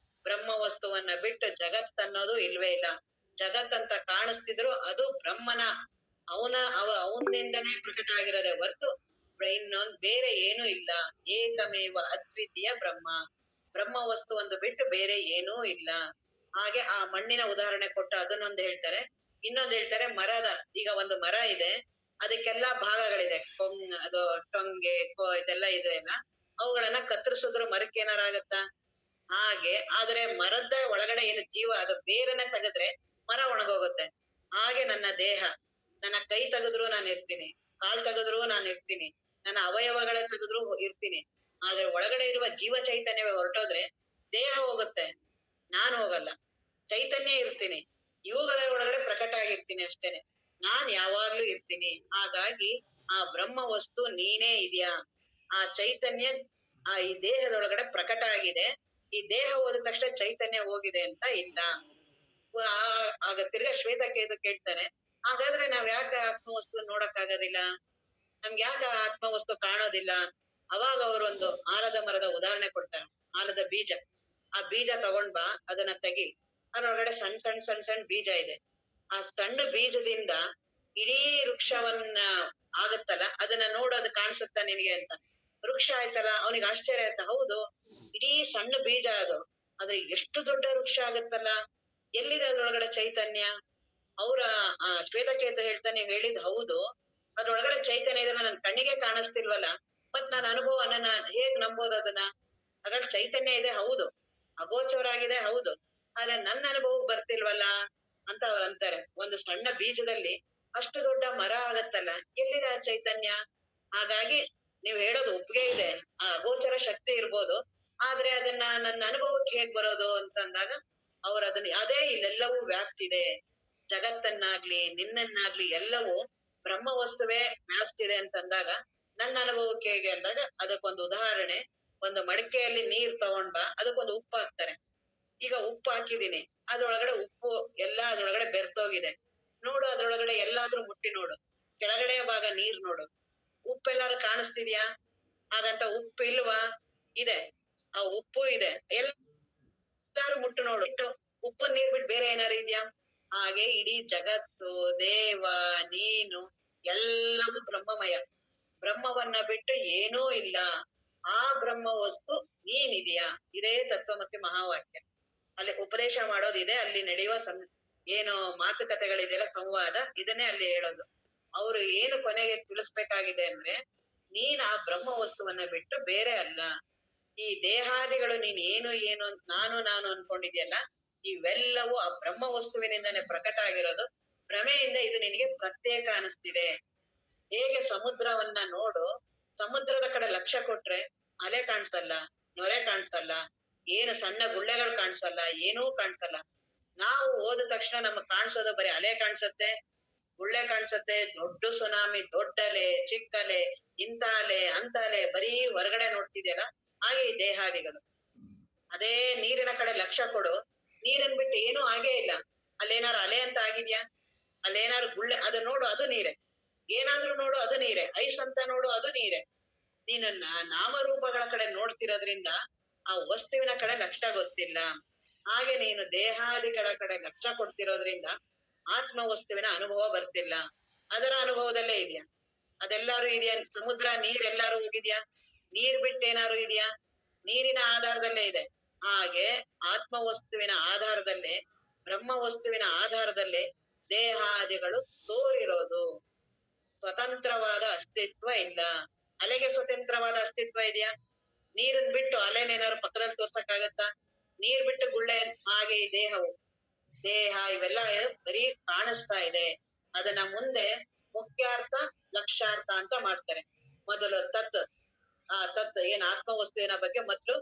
ಬ್ರಹ್ಮ ವಸ್ತುವನ್ನ ಬಿಟ್ಟು ಜಗತ್ತನ್ನೋದು ಇಲ್ವೇ ಇಲ್ಲ. ಜಗತ್ತಂತ ಕಾಣಿಸ್ತಿದ್ರು ಅದು ಬ್ರಹ್ಮನ, ಅವನಿಂದನೇ ಪ್ರಕಟ ಆಗಿರೋದೇ ಹೊರ್ತು ಇನ್ನೊಂದ್ ಬೇರೆ ಏನೂ ಇಲ್ಲ. ಏಕಮೇವ ಅದ್ವಿತೀಯ ಬ್ರಹ್ಮ. ಬ್ರಹ್ಮ ವಸ್ತು ಒಂದು ಬಿಟ್ಟು ಬೇರೆ ಏನೂ ಇಲ್ಲ. ಹಾಗೆ ಆ ಮಣ್ಣಿನ ಉದಾಹರಣೆ ಕೊಟ್ಟು ಅದನ್ನೊಂದು ಹೇಳ್ತಾರೆ. ಇನ್ನೊಂದು ಹೇಳ್ತಾರೆ ಮರದ. ಈಗ ಒಂದು ಮರ ಇದೆ, ಅದಕ್ಕೆಲ್ಲಾ ಭಾಗಗಳಿದೆ, ಅದು ಟೊಂಗೆ ಇದೆಲ್ಲ ಇದೆ ಅಲ್ಲ, ಅವುಗಳನ್ನ ಕತ್ತರಿಸಿದ್ರು ಮರಕ್ಕೆ ಏನಾರ ಆಗತ್ತಾ? ಹಾಗೆ ಆದ್ರೆ ಮರದ ಒಳಗಡೆ ಏನು ಜೀವ, ಅದು ಬೇರನ್ನ ತೆಗೆದ್ರೆ ಮರ ಒಣಗೋಗುತ್ತೆ. ಹಾಗೆ ನನ್ನ ದೇಹ, ನನ್ನ ಕೈ ತೆಗೆದ್ರು ನಾನು ಇರ್ತೀನಿ, ಕಾಲ್ ತೆಗೆದ್ರು ನಾನು ಇರ್ತೀನಿ, ನನ್ನ ಅವಯವಗಳ ತೆಗೆದ್ರು ಇರ್ತೀನಿ. ಆದ್ರೆ ಒಳಗಡೆ ಇರುವ ಜೀವ ಚೈತನ್ಯವೇ ಹೊರಟೋದ್ರೆ ದೇಹ ಹೋಗುತ್ತೆ, ನಾನು ಹೋಗಲ್ಲ, ಚೈತನ್ಯ ಇರ್ತೀನಿ. ಇವುಗಳ ಒಳಗಡೆ ಪ್ರಕಟ ಆಗಿರ್ತೀನಿ ಅಷ್ಟೇನೆ, ನಾನ್ ಯಾವಾಗ್ಲೂ ಇರ್ತೀನಿ. ಹಾಗಾಗಿ ಆ ಬ್ರಹ್ಮ ವಸ್ತು ನೀನೇ ಇದೆಯಾ, ಆ ಚೈತನ್ಯ ಈ ದೇಹದೊಳಗಡೆ ಪ್ರಕಟ ಆಗಿದೆ. ಈ ದೇಹ ಹೋದ ತಕ್ಷಣ ಚೈತನ್ಯ ಹೋಗಿದೆ ಅಂತ ಇಲ್ಲ. ಆಗ ತಿರ್ಗಾ ಶ್ವೇತಕೇತು ಕೇಳ್ತಾನೆ, ಹಾಗಾದ್ರೆ ನಾವ್ ಯಾಕೆ ಆತ್ಮವಸ್ತು ನೋಡಕ್ ಆಗೋದಿಲ್ಲ, ನಮ್ಗೆ ಯಾಕೆ ಆತ್ಮವಸ್ತು ಕಾಣೋದಿಲ್ಲ? ಅವಾಗ ಅವರೊಂದು ಆಲದ ಮರದ ಉದಾಹರಣೆ ಕೊಡ್ತಾರೆ. ಆಲದ ಬೀಜ, ಆ ಬೀಜ ತಗೊಂಡ್ ಬಾ, ಅದನ್ನ ತೆಗಿ, ಅದ್ರೊಳಗಡೆ ಸಣ್ಣ ಬೀಜ ಇದೆ. ಆ ಸಣ್ಣ ಬೀಜದಿಂದ ಇಡೀ ವೃಕ್ಷವನ್ನ ಆಗತ್ತಲ್ಲ, ಅದನ್ನ ನೋಡೋದು ಕಾಣಿಸುತ್ತ ನಿನಗೆ ಅಂತ. ವೃಕ್ಷ ಆಯ್ತಲ್ಲ, ಅವನಿಗೆ ಆಶ್ಚರ್ಯ ಆಯ್ತಾ, ಹೌದು ಇಡೀ ಸಣ್ಣ ಬೀಜ ಅದು, ಆದ್ರೆ ಎಷ್ಟು ದೊಡ್ಡ ವೃಕ್ಷ ಆಗತ್ತಲ್ಲ, ಎಲ್ಲಿದೆ ಅದ್ರೊಳಗಡೆ ಚೈತನ್ಯ? ಅವ್ರ ಶ್ವೇತಕೇತು ಹೇಳ್ತಾ, ನೀವ್ ಹೇಳಿದ್ ಹೌದು, ಅದ್ರೊಳಗಡೆ ಚೈತನ್ಯ ಇದನ್ನ ನನ್ ಕಣ್ಣಿಗೆ ಕಾಣಿಸ್ತಿಲ್ವಲ್ಲ, ಮತ್ ನನ್ನ ಅನುಭವ ನನ್ನ ಹೇಗ್ ನಂಬೋದು ಅದನ್ನ? ಅದ್ರಲ್ಲಿ ಚೈತನ್ಯ ಇದೆ ಹೌದು, ಅಗೋಚರ ಆಗಿದೆ ಹೌದು, ಆದ್ರೆ ನನ್ನ ಅನುಭವಕ್ಕೆ ಬರ್ತಿಲ್ವಲ್ಲ ಅಂತ ಅವ್ರು ಅಂತಾರೆ. ಒಂದು ಸಣ್ಣ ಬೀಜದಲ್ಲಿ ಅಷ್ಟು ದೊಡ್ಡ ಮರ ಆಗತ್ತಲ್ಲ, ಎಲ್ಲಿದೆ ಆ ಚೈತನ್ಯ? ಹಾಗಾಗಿ ನೀವ್ ಹೇಳೋದು ಒಪ್ಪಿಗೆ ಇದೆ, ಆ ಅಗೋಚರ ಶಕ್ತಿ ಇರ್ಬೋದು, ಆದ್ರೆ ಅದನ್ನ ನನ್ನ ಅನುಭವಕ್ಕೆ ಹೇಗ್ ಬರೋದು ಅಂತ ಅಂದಾಗ ಅವ್ರು ಅದನ್ನ ಅದೇ ಇಲ್ಲೆಲ್ಲವೂ ವ್ಯಾಪ್ತಿದೆ, ಜಗತ್ತನ್ನಾಗ್ಲಿ ನಿನ್ನನ್ನಾಗ್ಲಿ ಎಲ್ಲವೂ ಬ್ರಹ್ಮ ವಸ್ತುವೇ ವ್ಯಾಪ್ತಿದೆ ಅಂತಂದಾಗ ನನ್ನ ಅನುಭವಕ್ಕೆ ಹೇಗೆ ಅಂದಾಗ ಅದಕ್ಕೊಂದು ಉದಾಹರಣೆ. ಒಂದು ಮಡಿಕೆಯಲ್ಲಿ ನೀರ್ ತಗೊಂಡ್ ಬಾ, ಅದಕ್ಕೊಂದು ಉಪ್ಪು ಹಾಕ್ತಾರೆ. ಈಗ ಉಪ್ಪು ಹಾಕಿದೀನಿ, ಅದ್ರೊಳಗಡೆ ಉಪ್ಪು ಎಲ್ಲಾ ಅದ್ರೊಳಗಡೆ ಬೆರ್ತೋಗಿದೆ. ನೋಡು ಅದ್ರೊಳಗಡೆ ಎಲ್ಲಾದ್ರೂ ಮುಟ್ಟಿ ನೋಡು, ಕೆಳಗಡೆ ಭಾಗ ನೀರ್ ನೋಡು, ಉಪ್ಪೆಲ್ಲಾರು ಕಾಣಿಸ್ತಿದ್ಯಾ? ಹಾಗಂತ ಉಪ್ಪು ಇಲ್ವಾ? ಇದೆ, ಆ ಉಪ್ಪು ಇದೆ, ಎಲ್ಲಾರು ಮುಟ್ಟು ನೋಡು. ಉಪ್ಪು ನೀರ್ ಬಿಟ್ಟು ಬೇರೆ ಏನಾರು ಇದ್ಯಾ? ಹಾಗೆ ಇಡೀ ಜಗತ್ತು, ದೇವ, ನೀನು ಎಲ್ಲವೂ ಬ್ರಹ್ಮಮಯ. ಬ್ರಹ್ಮವನ್ನ ಬಿಟ್ಟು ಏನೂ ಇಲ್ಲ. ಆ ಬ್ರಹ್ಮ ವಸ್ತು ನೀನಿದೆಯಾ? ಇದೇ ತತ್ವಮಸಿ ಮಹಾವಾಕ್ಯ. ಅಲ್ಲಿ ಉಪದೇಶ ಮಾಡೋದಿದೆ, ಅಲ್ಲಿ ನಡೆಯುವ ಏನು ಮಾತುಕತೆಗಳಿದೆಯಲ್ಲ, ಸಂವಾದ, ಇದನ್ನೇ ಅಲ್ಲಿ ಹೇಳೋದು. ಅವ್ರು ಏನು ಕೊನೆಗೆ ತಿಳಿಸ್ಬೇಕಾಗಿದೆ ಅಂದ್ರೆ, ನೀನ್ ಆ ಬ್ರಹ್ಮ ವಸ್ತುವನ್ನ ಬಿಟ್ಟು ಬೇರೆ ಅಲ್ಲ. ಈ ದೇಹಾದಿಗಳು ನೀನ್ ಏನು ನಾನು ಅನ್ಕೊಂಡಿದ್ಯಲ್ಲ, ಇವೆಲ್ಲವೂ ಆ ಬ್ರಹ್ಮ ವಸ್ತುವಿನಿಂದಾನೇ ಪ್ರಕಟ ಆಗಿರೋದು. ಭ್ರಮೆಯಿಂದ ಇದು ನಿನಗೆ ಪ್ರತ್ಯೇಕ ಅನಿಸ್ತಿದೆ. ಹೇಗೆ ಸಮುದ್ರವನ್ನ ನೋಡು, ಸಮುದ್ರದ ಕಡೆ ಲಕ್ಷ್ಯ ಕೊಟ್ರೆ ಅಲೆ ಕಾಣಿಸಲ್ಲ, ನೊರೆ ಕಾಣಿಸಲ್ಲ, ಏನು ಸಣ್ಣ ಗುಳ್ಳೆಗಳು ಕಾಣಿಸಲ್ಲ, ಏನೂ ಕಾಣಿಸಲ್ಲ. ನಾವು ಹೋದ ತಕ್ಷಣ ನಮಗ್ ಕಾಣಿಸೋದು ಬರೀ ಅಲೆ ಕಾಣಿಸತ್ತೆ, ಗುಳ್ಳೆ ಕಾಣಿಸತ್ತೆ, ದೊಡ್ಡ ಸುನಾಮಿ, ದೊಡ್ಡ ಅಲೆ, ಚಿಕ್ಕ ಅಲೆ, ಇಂಥ ಅಲೆ ಅಂತ ಅಲೆ, ಬರೀ ಹೊರಗಡೆ ನೋಡ್ತಿದ್ಯಲ್ಲ. ಹಾಗೆ ಈ ದೇಹಾದಿಗಳು. ಅದೇ ನೀರಿನ ಕಡೆ ಲಕ್ಷ್ಯ ಕೊಡು, ನೀರನ್ ಬಿಟ್ಟು ಏನೂ ಆಗೇ ಇಲ್ಲ. ಅಲ್ಲೇನಾರು ಅಲೆ ಅಂತ ಆಗಿದ್ಯಾ? ಅಲ್ಲೇನಾರು ಗುಳ್ಳೆ, ಅದು ನೋಡು, ಅದು ನೀರೆ. ಏನಾದ್ರೂ ನೋಡು, ಅದು ನೀರೆ. ಐಸ್ ಅಂತ ನೋಡು, ಅದು ನೀರೆ. ನೀನು ನಾಮರೂಪಗಳ ಕಡೆ ನೋಡ್ತಿರೋದ್ರಿಂದ ಆ ವಸ್ತುವಿನ ಕಡೆ ಲಕ್ಷ್ಯ ಗೊತ್ತಿಲ್ಲ. ಹಾಗೆ ನೀನು ದೇಹಾದಿಗಳ ಕಡೆ ಲಕ್ಷ್ಯ ಕೊಡ್ತಿರೋದ್ರಿಂದ ಆತ್ಮ ವಸ್ತುವಿನ ಅನುಭವ ಬರ್ತಿಲ್ಲ. ಅದರ ಅನುಭವದಲ್ಲೇ ಇದೆಯಾ? ಅದೆಲ್ಲಾರು ಇದೆಯಾ? ಸಮುದ್ರ ನೀರ್ ಎಲ್ಲಾರು ಹೋಗಿದ್ಯಾ? ನೀರ್ ಬಿಟ್ಟು ಏನಾರು ಇದೆಯಾ? ನೀರಿನ ಆಧಾರದಲ್ಲೇ ಇದೆ. ಹಾಗೆ ಆತ್ಮವಸ್ತುವಿನ ಆಧಾರದಲ್ಲಿ ಬ್ರಹ್ಮ ವಸ್ತುವಿನ ಆಧಾರದಲ್ಲಿ ದೇಹಾದಿಗಳು ತೋರಿರೋದು. ಸ್ವತಂತ್ರವಾದ ಅಸ್ತಿತ್ವ ಇಲ್ಲ. ಅಲೆಗೆ ಸ್ವತಂತ್ರವಾದ ಅಸ್ತಿತ್ವ ಇದೆಯಾ? ನೀರನ್ ಬಿಟ್ಟು ಅಲೆನೇನಾದ್ರು ಪಕ್ಕದಲ್ಲಿ ತೋರ್ಸಕ್ಕಾಗತ್ತಾ? ನೀರ್ ಬಿಟ್ಟು ಗುಳ್ಳೆ ಹಾಗೆ ಈ ದೇಹವು ದೇಹ ಇವೆಲ್ಲ ಬರೀ ಕಾಣಿಸ್ತಾ ಇದೆ. ಅದನ್ನ ಮುಂದೆ ಮುಖ್ಯಾರ್ಥ ಲಕ್ಷ್ಯಾರ್ಥ ಅಂತ ಮಾಡ್ತಾರೆ. ಮೊದಲು ತತ್ ಏನ್ ಆತ್ಮವಸ್ತುವಿನ ಬಗ್ಗೆ ಮೊದ್ಲು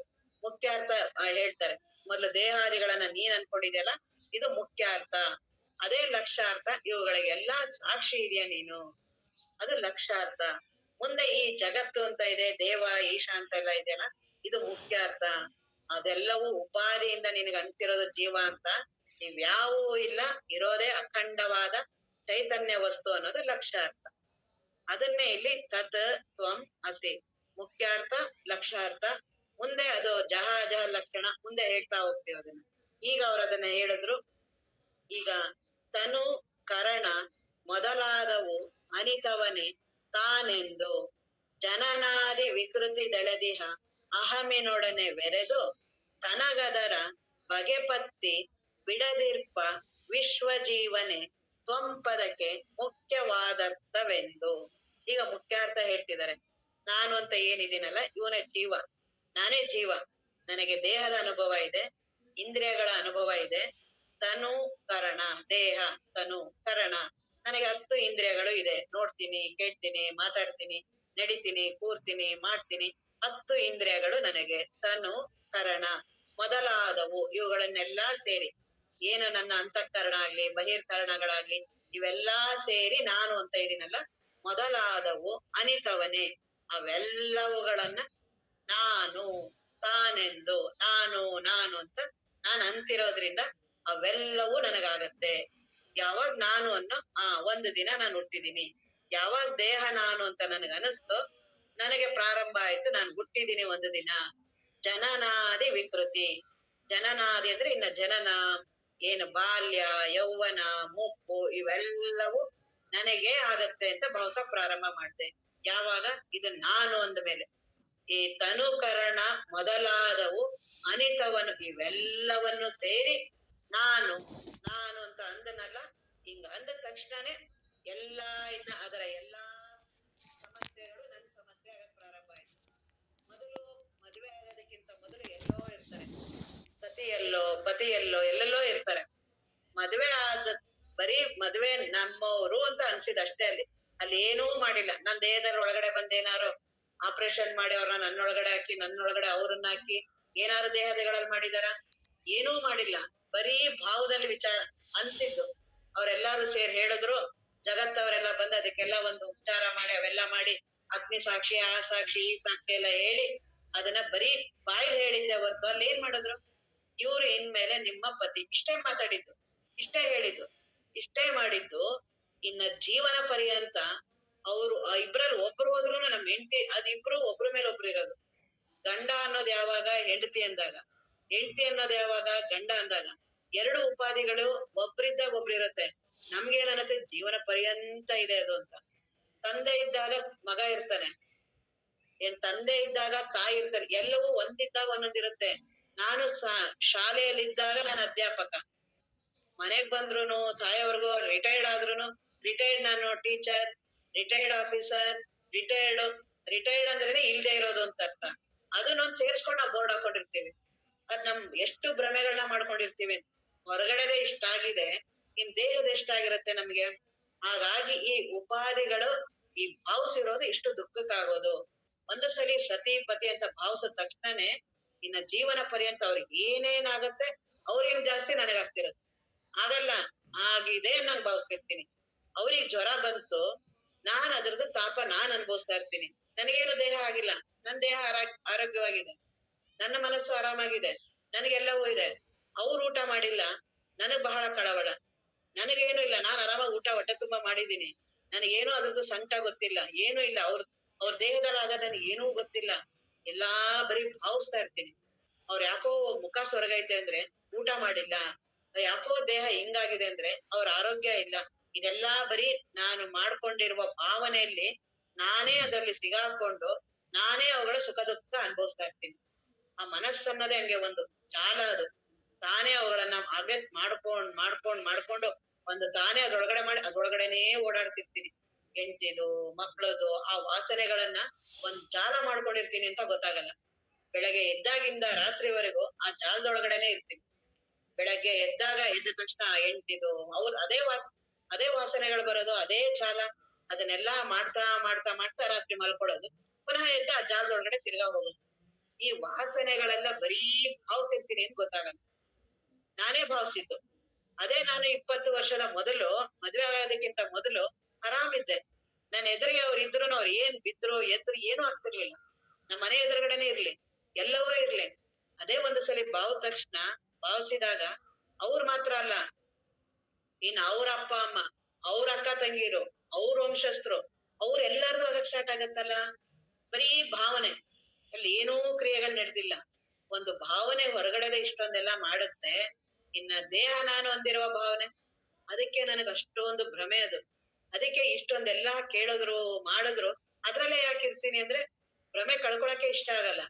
ಮುಖ್ಯಾರ್ಥ ಹೇಳ್ತಾರೆ. ಮೊದ್ಲು ದೇಹಾದಿಗಳನ್ನ ನೀನ್ ಅನ್ಕೊಂಡಿದ್ಯಲ್ಲ, ಇದು ಮುಖ್ಯಾರ್ಥ. ಅದೇ ಲಕ್ಷ್ಯಾರ್ಥ. ಇವುಗಳಿಗೆಲ್ಲಾ ಸಾಕ್ಷಿ ಇದೆಯಾ ನೀನು, ಅದು ಲಕ್ಷ್ಯಾರ್ಥ. ಮುಂದೆ ಈ ಜಗತ್ತು ಅಂತ ಇದೆ, ದೇವ ಈಶ ಅಂತೆಲ್ಲ ಇದೆಯಲ್ಲ, ಇದು ಮುಖ್ಯಾರ್ಥ. ಅದೆಲ್ಲವೂ ಉಪಾಧಿಯಿಂದ ನಿನಗೆ ಅನ್ಸಿರೋದು ಜೀವ ಅಂತ. ಇವ್ಯಾವೂ ಇಲ್ಲ, ಇರೋದೇ ಅಖಂಡವಾದ ಚೈತನ್ಯ ವಸ್ತು ಅನ್ನೋದು ಲಕ್ಷ್ಯಾರ್ಥ. ಅದನ್ನೇ ಇಲ್ಲಿ ತತ್ ತ್ವಂ ಅಸಿ ಮುಖ್ಯಾರ್ಥ ಲಕ್ಷ್ಯಾರ್ಥ. ಮುಂದೆ ಅದು ಜಹ ಲಕ್ಷಣ ಮುಂದೆ ಹೇಳ್ತಾ ಹೋಗ್ತೀವಿ ಅದನ್ನ. ಈಗ ಅವ್ರು ಅದನ್ನ ಹೇಳಿದ್ರು. ಈಗ ತನು ಕರಣ ಮೊದಲಾದವು ಅನಿತವನೇ ತಾನೆಂದು ಜನನಾದಿ ವಿಕೃತಿ ದಳೆದಿಹ ಅಹಮಿನೊಡನೆ ಬೆರೆದು ತನಗದರ ಬಗೆಪತ್ತಿ ಬಿಡದಿರ್ಪ ವಿಶ್ವಜೀವನೆ ತ್ವಂಪದಕ್ಕೆ ಮುಖ್ಯವಾದರ್ಥವೆಂದು. ಈಗ ಮುಖ್ಯಾರ್ಥ ಹೇಳ್ತಿದ್ದಾರೆ. ನಾನು ಅಂತ ಏನಿದ್ದೀನಲ್ಲ, ಇವನೇ ಜೀವ, ನಾನೇ ಜೀವ. ನನಗೆ ದೇಹದ ಅನುಭವ ಇದೆ, ಇಂದ್ರಿಯಗಳ ಅನುಭವ ಇದೆ. ತನು ಕರಣ, ದೇಹ ತನು ಕರಣ, ನನಗೆ 10 ಇಂದ್ರಿಯಗಳು ಇದೆ. ನೋಡ್ತೀನಿ, ಕೇಳ್ತೀನಿ, ಮಾತಾಡ್ತೀನಿ, ನಡಿತೀನಿ, ಕೂರ್ತೀನಿ, ಮಾಡ್ತೀನಿ. 10 ಇಂದ್ರಿಯಗಳು ನನಗೆ. ತನು ಕರಣ ಮೊದಲಾದವು ಇವುಗಳನ್ನೆಲ್ಲಾ ಸೇರಿ, ಏನು ನನ್ನ ಅಂತಃಕರಣ ಆಗ್ಲಿ ಬಹಿರ್ಕರಣಗಳಾಗ್ಲಿ ಇವೆಲ್ಲಾ ಸೇರಿ ನಾನು ಅಂತ ಇದೀನಲ್ಲ, ಮೊದಲಾದವು ಅನಿತವನೇ ಅವೆಲ್ಲವುಗಳನ್ನ ನಾನು ತಾನೆಂದು ನಾನು ನಾನು ಅಂತ ನಾನು ಅಂತಿರೋದ್ರಿಂದ ಅವೆಲ್ಲವೂ ನನಗಾಗತ್ತೆ. ಯಾವಾಗ ನಾನು ಅನ್ನೋ ಒಂದು ದಿನ ನಾನು ಹುಟ್ಟಿದೀನಿ, ಯಾವಾಗ ದೇಹ ನಾನು ಅಂತ ನನಗ ಅನಿಸ್ತೋ ನನಗೆ ಪ್ರಾರಂಭ ಆಯ್ತು, ನಾನು ಹುಟ್ಟಿದೀನಿ ಒಂದು ದಿನ. ಜನನಾದಿ ವಿಕೃತಿ, ಜನನಾದಿ ಅಂದ್ರೆ ಇನ್ನ ಜನನ ಏನು ಬಾಲ್ಯ ಯೌವನ ಮುಪ್ಪು ಇವೆಲ್ಲವೂ ನನಗೆ ಆಗತ್ತೆ ಅಂತ ಭಾವಸಕ್ ಪ್ರಾರಂಭ ಮಾಡ್ದೆ. ಯಾವಾಗ ಇದು ನಾನು ಅಂದ ಮೇಲೆ. ಈ ತನುಕರಣ ಮೊದಲಾದವು ಅನಿತವನು ಇವೆಲ್ಲವನ್ನು ಸೇರಿ ನಾನು ನಾನು ಅಂತ ಅಂದನಲ್ಲ. ಹಿಂಗ ಅಂದ ತಕ್ಷಣನೇ ಎಲ್ಲಾ ಇನ್ನ ಅದರ ಎಲ್ಲಾ ಸಮಸ್ಯೆಗಳು ನನ್ನ ಸಮಸ್ಯೆ ಆಗಕ್ ಪ್ರಾರಂಭ ಆಯ್ತು. ಮೊದಲು ಮದುವೆ ಆಗೋದಕ್ಕಿಂತ ಮೊದಲು ಎಲ್ಲೋ ಇರ್ತಾರೆ, ಪತಿಯಲ್ಲೋ ಎಲ್ಲೆಲ್ಲೋ ಇರ್ತಾರೆ. ಮದುವೆ ಆದ ಬರೀ ಮದುವೆ ನಮ್ಮವರು ಅಂತ ಅನ್ಸಿದ ಅಷ್ಟೇ. ಅಲ್ಲಿ ಏನೂ ಮಾಡಿಲ್ಲ. ನನ್ ದೇಹದಲ್ಲಿ ಒಳಗಡೆ ಬಂದೇನಾರು ಆಪರೇಷನ್ ಮಾಡಿ ಅವ್ರನ್ನ ನನ್ನೊಳಗಡೆ ಹಾಕಿ, ನನ್ನೊಳಗಡೆ ಅವ್ರನ್ನ ಹಾಕಿ ಏನಾರು ದೇಹಗಳಲ್ಲಿ ಮಾಡಿದಾರ? ಏನೂ ಮಾಡಿಲ್ಲ. ಬರೀ ಭಾವದಲ್ಲಿ ವಿಚಾರ ಅನ್ಸಿದ್ದು. ಅವ್ರೆಲ್ಲಾರು ಸೇರಿ ಹೇಳಿದ್ರು, ಜಗತ್ತವರೆಲ್ಲ ಬಂದು ಅದಕ್ಕೆಲ್ಲ ಒಂದು ಉಪಚಾರ ಮಾಡಿ ಅವೆಲ್ಲ ಮಾಡಿ ಅಗ್ನಿ ಸಾಕ್ಷಿ ಆ ಸಾಕ್ಷಿ ಈ ಸಾಕ್ಷಿ ಎಲ್ಲ ಹೇಳಿ ಅದನ್ನ ಬರೀ ಬಾಯಿ ಹೇಳಿದ್ದೆ ಹೊರ್ತು ಅಲ್ಲಿ ಏನ್ ಮಾಡಿದ್ರು? ಇವ್ರು ಇನ್ಮೇಲೆ ನಿಮ್ಮ ಪತಿ, ಇಷ್ಟೇ ಮಾತಾಡಿದ್ದು, ಇಷ್ಟೇ ಹೇಳಿದ್ದು, ಇಷ್ಟೇ ಮಾಡಿದ್ದು. ಇನ್ನ ಜೀವನ ಪರ್ಯಂತ ಅವ್ರು ಇಬ್ರಲ್ಲಿ ಒಬ್ರು ಹೋದ್ರು ನಮ್ ಹೆಂಡತಿ, ಅದಿಬ್ರು ಒಬ್ರ ಮೇಲೆ ಒಬ್ರು ಇರೋದು. ಗಂಡ ಅನ್ನೋದು ಯಾವಾಗ ಹೆಂಡತಿ ಅಂದಾಗ, ಹೆಂಡತಿ ಅನ್ನೋದು ಯಾವಾಗ ಗಂಡ ಅಂದಾಗ. 2 ಉಪಾಧಿಗಳು ಒಬ್ರಿದ್ದಾಗ ಒಬ್ರು ಇರುತ್ತೆ. ನಮ್ಗೇನನ್ನತ್ತೆ ಜೀವನ ಪರ್ಯಂತ ಇದೆ ಅದು ಅಂತ. ತಂದೆ ಇದ್ದಾಗ ಮಗ ಇರ್ತಾನೆ, ಏನ್ ತಂದೆ ಇದ್ದಾಗ ತಾಯಿ ಇರ್ತಾರೆ, ಎಲ್ಲವೂ ಒಂದಿದ್ದಾಗ ಒಂದೊಂದಿರುತ್ತೆ. ನಾನು ಶಾಲೆಯಲ್ಲಿದ್ದಾಗ ನಾನು ಅಧ್ಯಾಪಕ, ಮನೆಗ್ ಬಂದ್ರುನು ಸಾಯೋವರೆಗೂ ರಿಟೈರ್ಡ್ ಆದ್ರುನು ರಿಟೈರ್ಡ್ ನಾನು ಟೀಚರ್, ರಿಟೈರ್ಡ್ ಆಫೀಸರ್, ರಿಟೈರ್ಡ್ ಅಂದ್ರೇನೆ ಇಲ್ದೇ ಇರೋದು ಅಂತ ಅರ್ಥ. ಅದನ್ನೊಂದ್ ಸೇರ್ಸ್ಕೊಂಡ್ ನಾವು ಬೋರ್ಡ್ ಹಾಕೊಂಡಿರ್ತೀವಿ. ಅದ್ ನಮ್ ಎಷ್ಟು ಭ್ರಮೆಗಳನ್ನ ಮಾಡ್ಕೊಂಡಿರ್ತೀವಿ. ಹೊರಗಡೆದೇ ಇಷ್ಟ ಆಗಿದೆ, ಇನ್ ದೇಹದ ಎಷ್ಟಾಗಿರುತ್ತೆ ನಮ್ಗೆ. ಹಾಗಾಗಿ ಈ ಉಪಾಧಿಗಳು ಈ ಭಾವಿಸಿರೋದು ಇಷ್ಟು ದುಃಖಕ್ಕಾಗೋದು. ಒಂದು ಸಲಿ ಸತಿ ಪತಿ ಅಂತ ಭಾವಿಸಿದ ತಕ್ಷಣನೇ ಇನ್ನ ಜೀವನ ಪರ್ಯಂತ ಅವ್ರಿಗೆ ಏನೇನಾಗತ್ತೆ ಅವ್ರಿಗಿನ ಜಾಸ್ತಿ ನನಗಾಗ್ತಿರತ್ತೆ. ಆಗಲ್ಲ, ಆಗಿದೆ ನಾನ್ ಭಾವಿಸ್ತಿರ್ತೀನಿ. ಅವ್ರಿಗೆ ಜ್ವರ ಬಂತು, ನಾನ್ ಅದ್ರದ್ದು ತಾಪ ನಾನ್ ಅನ್ಭವಿಸ್ತಾ ಇರ್ತೀನಿ. ನನಗೇನು ದೇಹ ಆಗಿಲ್ಲ, ನನ್ ದೇಹ ಆರೋಗ್ಯವಾಗಿದೆ, ನನ್ನ ಮನಸ್ಸು ಆರಾಮಾಗಿದೆ, ನನಗೆಲ್ಲವೂ ಇದೆ. ಅವ್ರು ಊಟ ಮಾಡಿಲ್ಲ, ನನಗ್ ಬಹಳ ಕಳವಳ. ನನಗೇನು ಇಲ್ಲ, ನಾನ್ ಆರಾಮಾಗಿ ಊಟ ಹೊಟ್ಟೆ ತುಂಬಾ ಮಾಡಿದೀನಿ, ನನಗೇನು ಅದ್ರದ್ದು ಸಂಕಟ ಗೊತ್ತಿಲ್ಲ, ಏನೂ ಇಲ್ಲ. ಅವ್ರ ದೇಹದಲ್ಲಿ ಆಗ ನನಗೆ ಏನೂ ಗೊತ್ತಿಲ್ಲ. ಎಲ್ಲಾ ಬರೀ ಭಾವಿಸ್ತಾ ಇರ್ತೀನಿ. ಅವ್ರ ಯಾಕೋ ಮುಖ ಸೊರಗೈತೆ ಅಂದ್ರೆ ಊಟ ಮಾಡಿಲ್ಲ, ಯಾಕೋ ದೇಹ ಹಿಂಗಾಗಿದೆ ಅಂದ್ರೆ ಅವ್ರ ಆರೋಗ್ಯ ಇಲ್ಲ. ಇದೆಲ್ಲಾ ಬರೀ ನಾನು ಮಾಡ್ಕೊಂಡಿರುವ ಭಾವನೆಯಲ್ಲಿ ನಾನೇ ಅದರಲ್ಲಿ ಸಿಗಾಕೊಂಡು ನಾನೇ ಅವುಗಳ ಸುಖ ದುಃಖ ಅನುಭವಿಸ್ತಾ ಇರ್ತೀನಿ. ಆ ಮನಸ್ಸನ್ನೋದೇ ಹಂಗೆ ಒಂದು ಜಾಲ ಅದು. ತಾನೇ ಅವುಗಳನ್ನ ಅಗತ್ ಮಾಡ್ಕೊಂಡು ಒಂದು ತಾನೇ ಅದ್ರೊಳಗಡೆ ಮಾಡಿ ಅದ್ರೊಳಗಡೆನೇ ಓಡಾಡ್ತಿರ್ತೀನಿ. ಹೆಂಡ್ತಿದು, ಮಕ್ಳದು ಆ ವಾಸನೆಗಳನ್ನ ಒಂದ್ ಜಾಲ ಮಾಡ್ಕೊಂಡಿರ್ತೀನಿ ಅಂತ ಗೊತ್ತಾಗಲ್ಲ. ಬೆಳಗ್ಗೆ ಎದ್ದಾಗಿಂದ ರಾತ್ರಿವರೆಗೂ ಆ ಜಾಲದೊಳಗಡೆನೆ ಇರ್ತೀನಿ. ಬೆಳಗ್ಗೆ ಎದ್ದ ತಕ್ಷಣ ಹೆಂಡ್ತಿದು ಅದೇ ವಾಸನೆಗಳು ಬರೋದು, ಅದೇ ಜಾಲ. ಅದನ್ನೆಲ್ಲಾ ಮಾಡ್ತಾ ರಾತ್ರಿ ಮಲ್ಕೊಳ್ಳೋದು, ಪುನಃ ಎದ್ದು ಆ ಜಾಲದೊಳಗಡೆ ತಿರ್ಗಾ ಹೋಗೋದು. ಈ ವಾಸನೆಗಳೆಲ್ಲ ಬರೀ ಭಾವಿಸಿರ್ತೀನಿ ಅಂತ ಗೊತ್ತಾಗಲ್ಲ. ನಾನೇ ಭಾವಿಸಿದ್ದು. ಅದೇ ನಾನು 20 ವರ್ಷದ ಮೊದಲು ಮದ್ವೆ ಆಗೋದಕ್ಕಿಂತ ಮೊದಲು ಆರಾಮಿದ್ದೆ. ನನ್ನ ಎದುರಿಗೆ ಅವ್ರು ಇದ್ರುನು ಅವ್ರು ಏನ್ ಬಿದ್ರು ಎದ್ರು ಏನೂ ಆಗ್ತಿರ್ಲಿಲ್ಲ. ನಮ್ಮ ಮನೆ ಎದುರುಗಡೆನೆ ಇರ್ಲಿ, ಎಲ್ಲವರೂ ಇರ್ಲಿ, ಅದೇ ಒಂದು ಸಲಿ ಭಾವಿಸಿದಾಗ ಅವ್ರು ಮಾತ್ರ ಅಲ್ಲ, ಇನ್ ಅವ್ರ ಅಪ್ಪ ಅಮ್ಮ, ಅವ್ರ ಅಕ್ಕ ತಂಗಿರು, ಅವ್ರ ವಂಶಸ್ಥರು, ಅವ್ರೆಲ್ಲಾರ್ದು ಆಗಕ್ ಸ್ಟಾರ್ಟ್ ಆಗತ್ತಲ್ಲ. ಬರೀ ಭಾವನೆ, ಅಲ್ಲಿ ಏನೂ ಕ್ರಿಯೆಗಳು ನಡೆದಿಲ್ಲ. ಒಂದು ಭಾವನೆ ಹೊರಗಡೆದೆ ಇಷ್ಟೊಂದೆಲ್ಲ ಮಾಡುತ್ತೆ. ಇನ್ನ ದೇಹ ನಾನು ಹೊಂದಿರುವ ಭಾವನೆ, ಅದಕ್ಕೆ ನನಗ್ ಅಷ್ಟೊಂದು ಭ್ರಮೆ ಅದು. ಅದಕ್ಕೆ ಇಷ್ಟೊಂದೆಲ್ಲಾ ಕೇಳಿದ್ರು ಮಾಡಿದ್ರು ಅದ್ರಲ್ಲೇ ಯಾಕಿರ್ತೀನಿ ಅಂದ್ರೆ ಭ್ರಮೆ ಕಳ್ಕೊಳಕ್ಕೆ ಇಷ್ಟ ಆಗಲ್ಲ.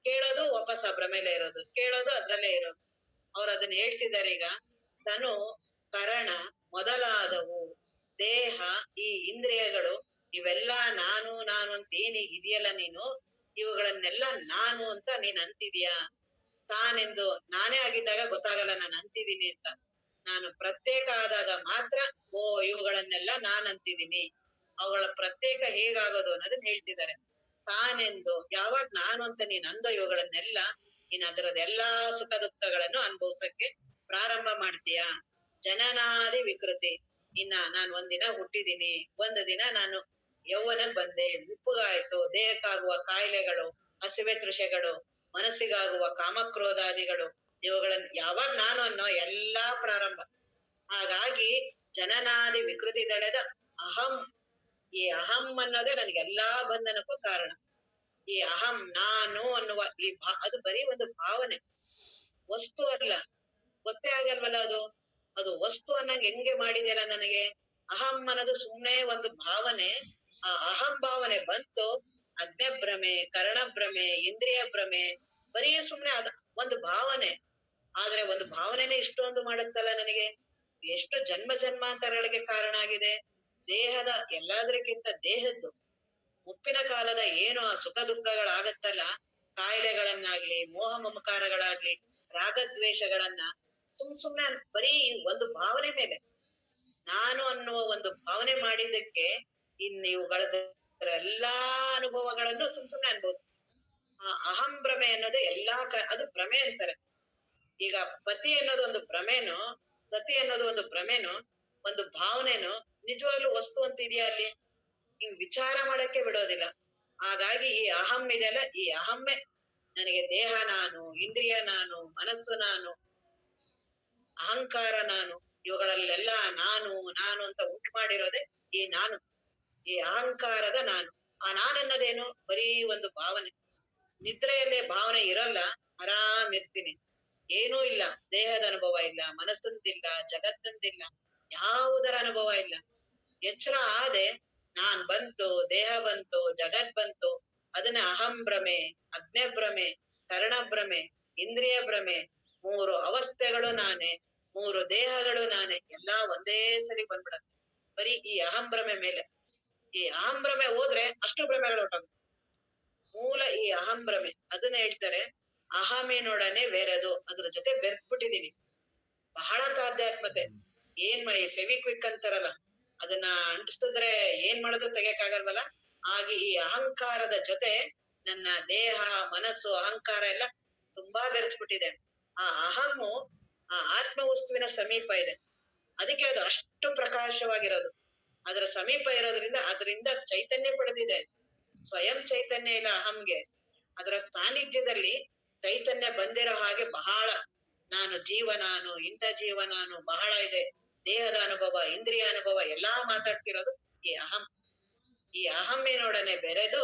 ಕೇಳೋದು ವಾಪಸ್ ಆ ಭ್ರಮೆಲೇ ಇರೋದು, ಕೇಳೋದು ಅದ್ರಲ್ಲೇ ಇರೋದು. ಅವ್ರು ಅದನ್ನ ಹೇಳ್ತಿದ್ದಾರೆ ಈಗ. ತನು, ಕರಣ ಮೊದಲಾದವು, ದೇಹ, ಈ ಇಂದ್ರಿಯಗಳು, ಇವೆಲ್ಲಾ ನಾನು ಅಂತ ಏನೀಗ ಇದೆಯಲ್ಲ ನೀನು, ಇವುಗಳನ್ನೆಲ್ಲ ನಾನು ಅಂತ ನೀನ್ ಅಂತಿದ್ಯಾ. ತಾನೆಂದು ನಾನೇ ಆಗಿದ್ದಾಗ ಗೊತ್ತಾಗಲ್ಲ ನಾನು ಅಂತಿದ್ದೀನಿ ಅಂತ. ನಾನು ಪ್ರತ್ಯೇಕ ಆದಾಗ ಮಾತ್ರ ಇವುಗಳನ್ನೆಲ್ಲ ನಾನ್ ಅಂತಿದ್ದೀನಿ. ಅವುಗಳ ಪ್ರತ್ಯೇಕ ಹೇಗಾಗೋದು ಅನ್ನೋದನ್ನ ಹೇಳ್ತಿದ್ದಾರೆ. ತಾನೆಂದು ಯಾವಾಗ ನಾನು ಅಂತ ನೀನ್ ಅಂದೋ ಇವುಗಳನ್ನೆಲ್ಲ, ನೀನ್ ಅದರದೆಲ್ಲಾ ಸುಖ ದುಃಖಗಳನ್ನು ಅನುಭವಿಸಕ್ಕೆ ಪ್ರಾರಂಭ ಮಾಡ್ತೀಯ. ಜನನಾದಿ ವಿಕೃತಿ, ಇನ್ನ ನಾನ್ ಒಂದಿನ ಹುಟ್ಟಿದೀನಿ, ಒಂದು ದಿನ ನಾನು ಯೌವನಕ್ ಬಂದೆ, ಉಪ್ಪುಗಾಯ್ತು, ದೇಹಕ್ಕಾಗುವ ಕಾಯಿಲೆಗಳು, ಹಸಿವೆ ತೃಷೆಗಳು, ಮನಸ್ಸಿಗಾಗುವ ಕಾಮಕ್ರೋಧಾದಿಗಳು, ಇವುಗಳನ್ನ ಯಾವಾಗ ನಾನು ಅನ್ನೋ ಎಲ್ಲಾ ಪ್ರಾರಂಭ. ಹಾಗಾಗಿ ಜನನಾದಿ ವಿಕೃತಿ ತಡೆದ ಅಹಂ, ಈ ಅಹಂ ಅನ್ನೋದೇ ನನ್ಗೆಲ್ಲಾ ಬಂಧನಕ್ಕೂ ಕಾರಣ. ಈ ಅಹಂ ನಾನು ಅನ್ನುವ ಅದು ಬರೀ ಒಂದು ಭಾವನೆ, ವಸ್ತು ಅಲ್ಲ. ಗೊತ್ತೇ ಆಗಲ್ವಲ್ಲ ಅದು ವಸ್ತು ಅನ್ನಂಗ್ ಹೆಂಗೆ ಮಾಡಿದೆಯಲ್ಲ ನನಗೆ. ಅಹಂ ಅನ್ನೋದು ಸುಮ್ನೆ ಒಂದು ಭಾವನೆ. ಆ ಅಹಂ ಭಾವನೆ ಬಂತು, ಅಜ್ಞಭ್ರಮೆ, ಕರ್ಣಭ್ರಮೆ, ಇಂದ್ರಿಯ ಭ್ರಮೆ, ಬರೀ ಸುಮ್ನೆ ಒಂದು ಭಾವನೆ. ಆದ್ರೆ ಒಂದು ಭಾವನೆನೇ ಇಷ್ಟೊಂದು ಮಾಡುತ್ತಲ್ಲ ನನಗೆ. ಎಷ್ಟು ಜನ್ಮಾಂತರಗಳಿಗೆ ಕಾರಣ ಆಗಿದೆ. ದೇಹದ ಎಲ್ಲಾದ್ರಕ್ಕಿಂತ ದೇಹದ್ದು ಮುಪ್ಪಿನ ಕಾಲದ ಏನು ಆ ಸುಖ ದುಃಖಗಳಾಗತ್ತಲ್ಲ, ಕಾಯಿಲೆಗಳನ್ನಾಗ್ಲಿ, ಮೋಹ ಮಮಕಾರಗಳಾಗ್ಲಿ, ರಾಗದ್ವೇಷಗಳನ್ನ ಸುಮ್ನೆ ಬರೀ ಒಂದು ಭಾವನೆ ಮೇಲೆ, ನಾನು ಅನ್ನುವ ಒಂದು ಭಾವನೆ ಮಾಡಿದ್ದಕ್ಕೆ ಇನ್ನು ಎಲ್ಲಾ ಅನುಭವಗಳನ್ನು ಸುಮ್ನೆ ಅನುಭವಿಸ್ತೀನಿ. ಆ ಅಹಂ ಭ್ರಮೆ ಅನ್ನೋದು ಅದು ಭ್ರಮೆ ಅಂತಾರೆ. ಈಗ ಪತಿ ಅನ್ನೋದು ಒಂದು ಭ್ರಮೆನೋ, ಸತಿ ಅನ್ನೋದು ಒಂದು ಭ್ರಮೆನೋ, ಒಂದು ಭಾವನೆನೋ, ನಿಜವಾಗ್ಲೂ ವಸ್ತು ಅಂತ ಇದೆಯಾ ಅಲ್ಲಿ? ಹಿಂಗ್ ವಿಚಾರ ಮಾಡಕ್ಕೆ ಬಿಡೋದಿಲ್ಲ. ಹಾಗಾಗಿ ಈ ಅಹಂ ಇದೆಯಲ್ಲ, ಈ ಅಹಮ್ಮೆ ನನಗೆ ದೇಹ ನಾನು, ಇಂದ್ರಿಯ ನಾನು, ಮನಸ್ಸು ನಾನು, ಅಹಂಕಾರ ನಾನು, ಇವುಗಳಲ್ಲೆಲ್ಲ ನಾನು ಅಂತ ಉಂಟು ಮಾಡಿರೋದೆ ಈ ನಾನು, ಈ ಅಹಂಕಾರದ ನಾನು. ಆ ನಾನನ್ನೋದೇನು? ಬರೀ ಒಂದು ಭಾವನೆ. ನಿದ್ರೆಯಲ್ಲೇ ಭಾವನೆ ಇರಲ್ಲ, ಆರಾಮ್ ಇರ್ತೀನಿ, ಏನೂ ಇಲ್ಲ, ದೇಹದ ಅನುಭವ ಇಲ್ಲ, ಮನಸ್ಸಂದಿಲ್ಲ, ಜಗತ್ತಂದಿಲ್ಲ, ಯಾವುದರ ಅನುಭವ ಇಲ್ಲ. ಎಚ್ಚರ ಆದೆ, ನಾನ್ ಬಂತು, ದೇಹ ಬಂತು, ಜಗತ್ ಬಂತು, ಅದನ್ನ ಅಹಂ ಭ್ರಮೆ, ಅಜ್ಞಭ್ರಮೆ, ಕರ್ಣಭ್ರಮೆ, ಇಂದ್ರಿಯ ಭ್ರಮೆ, 3 ಅವಸ್ಥೆಗಳು ನಾನೇ, 3 ದೇಹಗಳು ನಾನೇ, ಎಲ್ಲಾ ಒಂದೇ ಸರಿ ಬಂದ್ಬಿಡತ್ತೆ ಬರೀ ಈ ಅಹಂ ಭ್ರಮೆ ಮೇಲೆ. ಈ ಅಹಂ ಭ್ರಮೆ ಹೋದ್ರೆ ಅಷ್ಟು ಭ್ರಮೆಗಳು ಹೊರಟೋಗುತ್ತೆ. ಮೂಲ ಈ ಅಹಂ ಭ್ರಮೆ, ಅದನ್ನ ಹೇಳ್ತಾರೆ ಅಹಮೇನೊಡನೆ ಬೆರೆದು, ಅದ್ರ ಜೊತೆ ಬೆರ್ತ್ಬಿಟ್ಟಿದೀನಿ. ಬಹಳ ತಾಧ್ಯಾತ್ಮತೆ. ಏನ್ ಫೆವಿಕ್ವಿಕ್ ಅಂತಾರಲ್ಲ, ಅದನ್ನ ಅಂಟಿಸಿದ್ರೆ ಏನ್ ಮಾಡೋದು ತೆಗಿಯಕ್ಕಾಗಲ್ವಲ್ಲ. ಹಾಗೆ ಈ ಅಹಂಕಾರದ ಜೊತೆ ನನ್ನ ದೇಹ, ಮನಸ್ಸು, ಅಹಂಕಾರ ಎಲ್ಲ ತುಂಬಾ ಬೆರೆಸ್ಬಿಟ್ಟಿದೆ. ಆ ಅಹಮ್ಮು ಆ ಆತ್ಮ ವಸ್ತುವಿನ ಸಮೀಪ ಇದೆ, ಅದಕ್ಕೆ ಅದು ಅಷ್ಟು ಪ್ರಕಾಶವಾಗಿರೋದು. ಅದರ ಸಮೀಪ ಇರೋದ್ರಿಂದ ಅದರಿಂದ ಚೈತನ್ಯ ಪಡೆದಿದೆ. ಸ್ವಯಂ ಚೈತನ್ಯ ಇಲ್ಲ ಅಹಂಗೆ. ಅದರ ಸಾನ್ನಿಧ್ಯದಲ್ಲಿ ಚೈತನ್ಯ ಬಂದಿರೋ ಹಾಗೆ ಬಹಳ, ನಾನು ಜೀವ, ನಾನು ಇಂಥ ಜೀವ, ನಾನು ಬಹಳ ಇದೆ, ದೇಹದ ಅನುಭವ, ಇಂದ್ರಿಯ ಅನುಭವ ಎಲ್ಲಾ ಮಾತಾಡ್ತಿರೋದು ಈ ಅಹಂ. ಈ ಅಹಮ್ಮಿನೊಡನೆ ಬೆರೆದು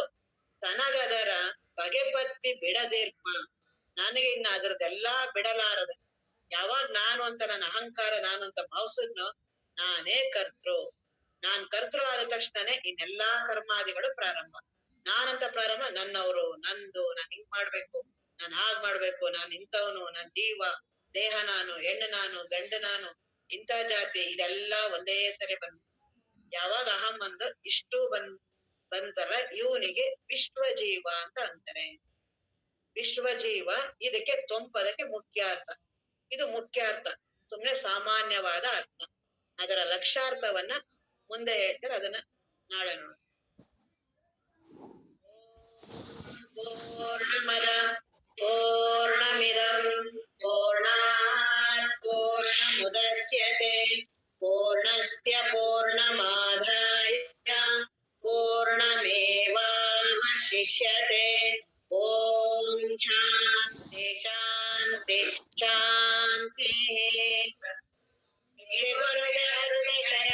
ತನಗದರ ಬಗೆಪತ್ತಿ ಬಿಡದೇರ್ಪ, ನನಗೆ ಇನ್ನ ಅದ್ರದ್ದೆಲ್ಲಾ ಬಿಡಲಾರದೆ. ಯಾವಾಗ ನಾನು ಅಂತ ನನ್ನ ಅಹಂಕಾರ ನಾನು ಅಂತ ಭಾವಿಸಿದ್ನೋ, ನಾನೇ ಕರ್ತೃ. ನಾನ್ ಕರ್ತೃ ಆದ ತಕ್ಷಣನೇ ಇನ್ನೆಲ್ಲಾ ಕರ್ಮಾದಿಗಳು ಪ್ರಾರಂಭ. ನಾನಂತ ಪ್ರಾರಂಭ, ನನ್ನವರು, ನಂದು, ನಾನ್ ಹಿಂಗ್ ಮಾಡ್ಬೇಕು, ನಾನು ಹಾಗ್ ಮಾಡ್ಬೇಕು, ನಾನು ಇಂಥವನು, ನನ್ ಜೀವ, ದೇಹ ನಾನು, ಹೆಣ್ಣು ನಾನು, ಗಂಡು ನಾನು, ಇಂಥ ಜಾತಿ, ಇದೆಲ್ಲ ಒಂದೇ ಸರಿ ಬಂತು. ಯಾವಾಗ ಅಹಂ ಅಂದು ಇಷ್ಟು ಬಂತರ ಇವನಿಗೆ ವಿಶ್ವಜೀವ ಅಂತ ಅಂತಾರೆ. ವಿಶ್ವಜೀವ ಇದಕ್ಕೆ ತ್ವಂಪದಕ್ಕೆ ಮುಖ್ಯ ಅರ್ಥ. ಇದು ಮುಖ್ಯ ಅರ್ಥ, ಸುಮ್ನೆ ಸಾಮಾನ್ಯವಾದ ಅರ್ಥ. ಅದರ ಲಕ್ಷಾರ್ಥವನ್ನ ಮುಂದೆ ಹೇಳ್ತಾರೆ, ಅದನ್ನ ನಾಳೆ ನೋಡ. ಪೂರ್ಣಮದ ಪೂರ್ಣಮಿದಂ ಪೂರ್ಣಾತ್ ಪೂರ್ಣಮುದಚ್ಯತೆ ಪೂರ್ಣಸ್ಯ ಪೂರ್ಣಮಾದಾಯ ಪೂರ್ಣಮೇವಾವಶಿಷ್ಯತೆ. ಓಂ ಶಾಂತಿ ಶಾಂತಿ ಶಾಂತಿ. ಶ್ರೀ ಗುರುವೇ ಅರುಣಿ ಶರಣ.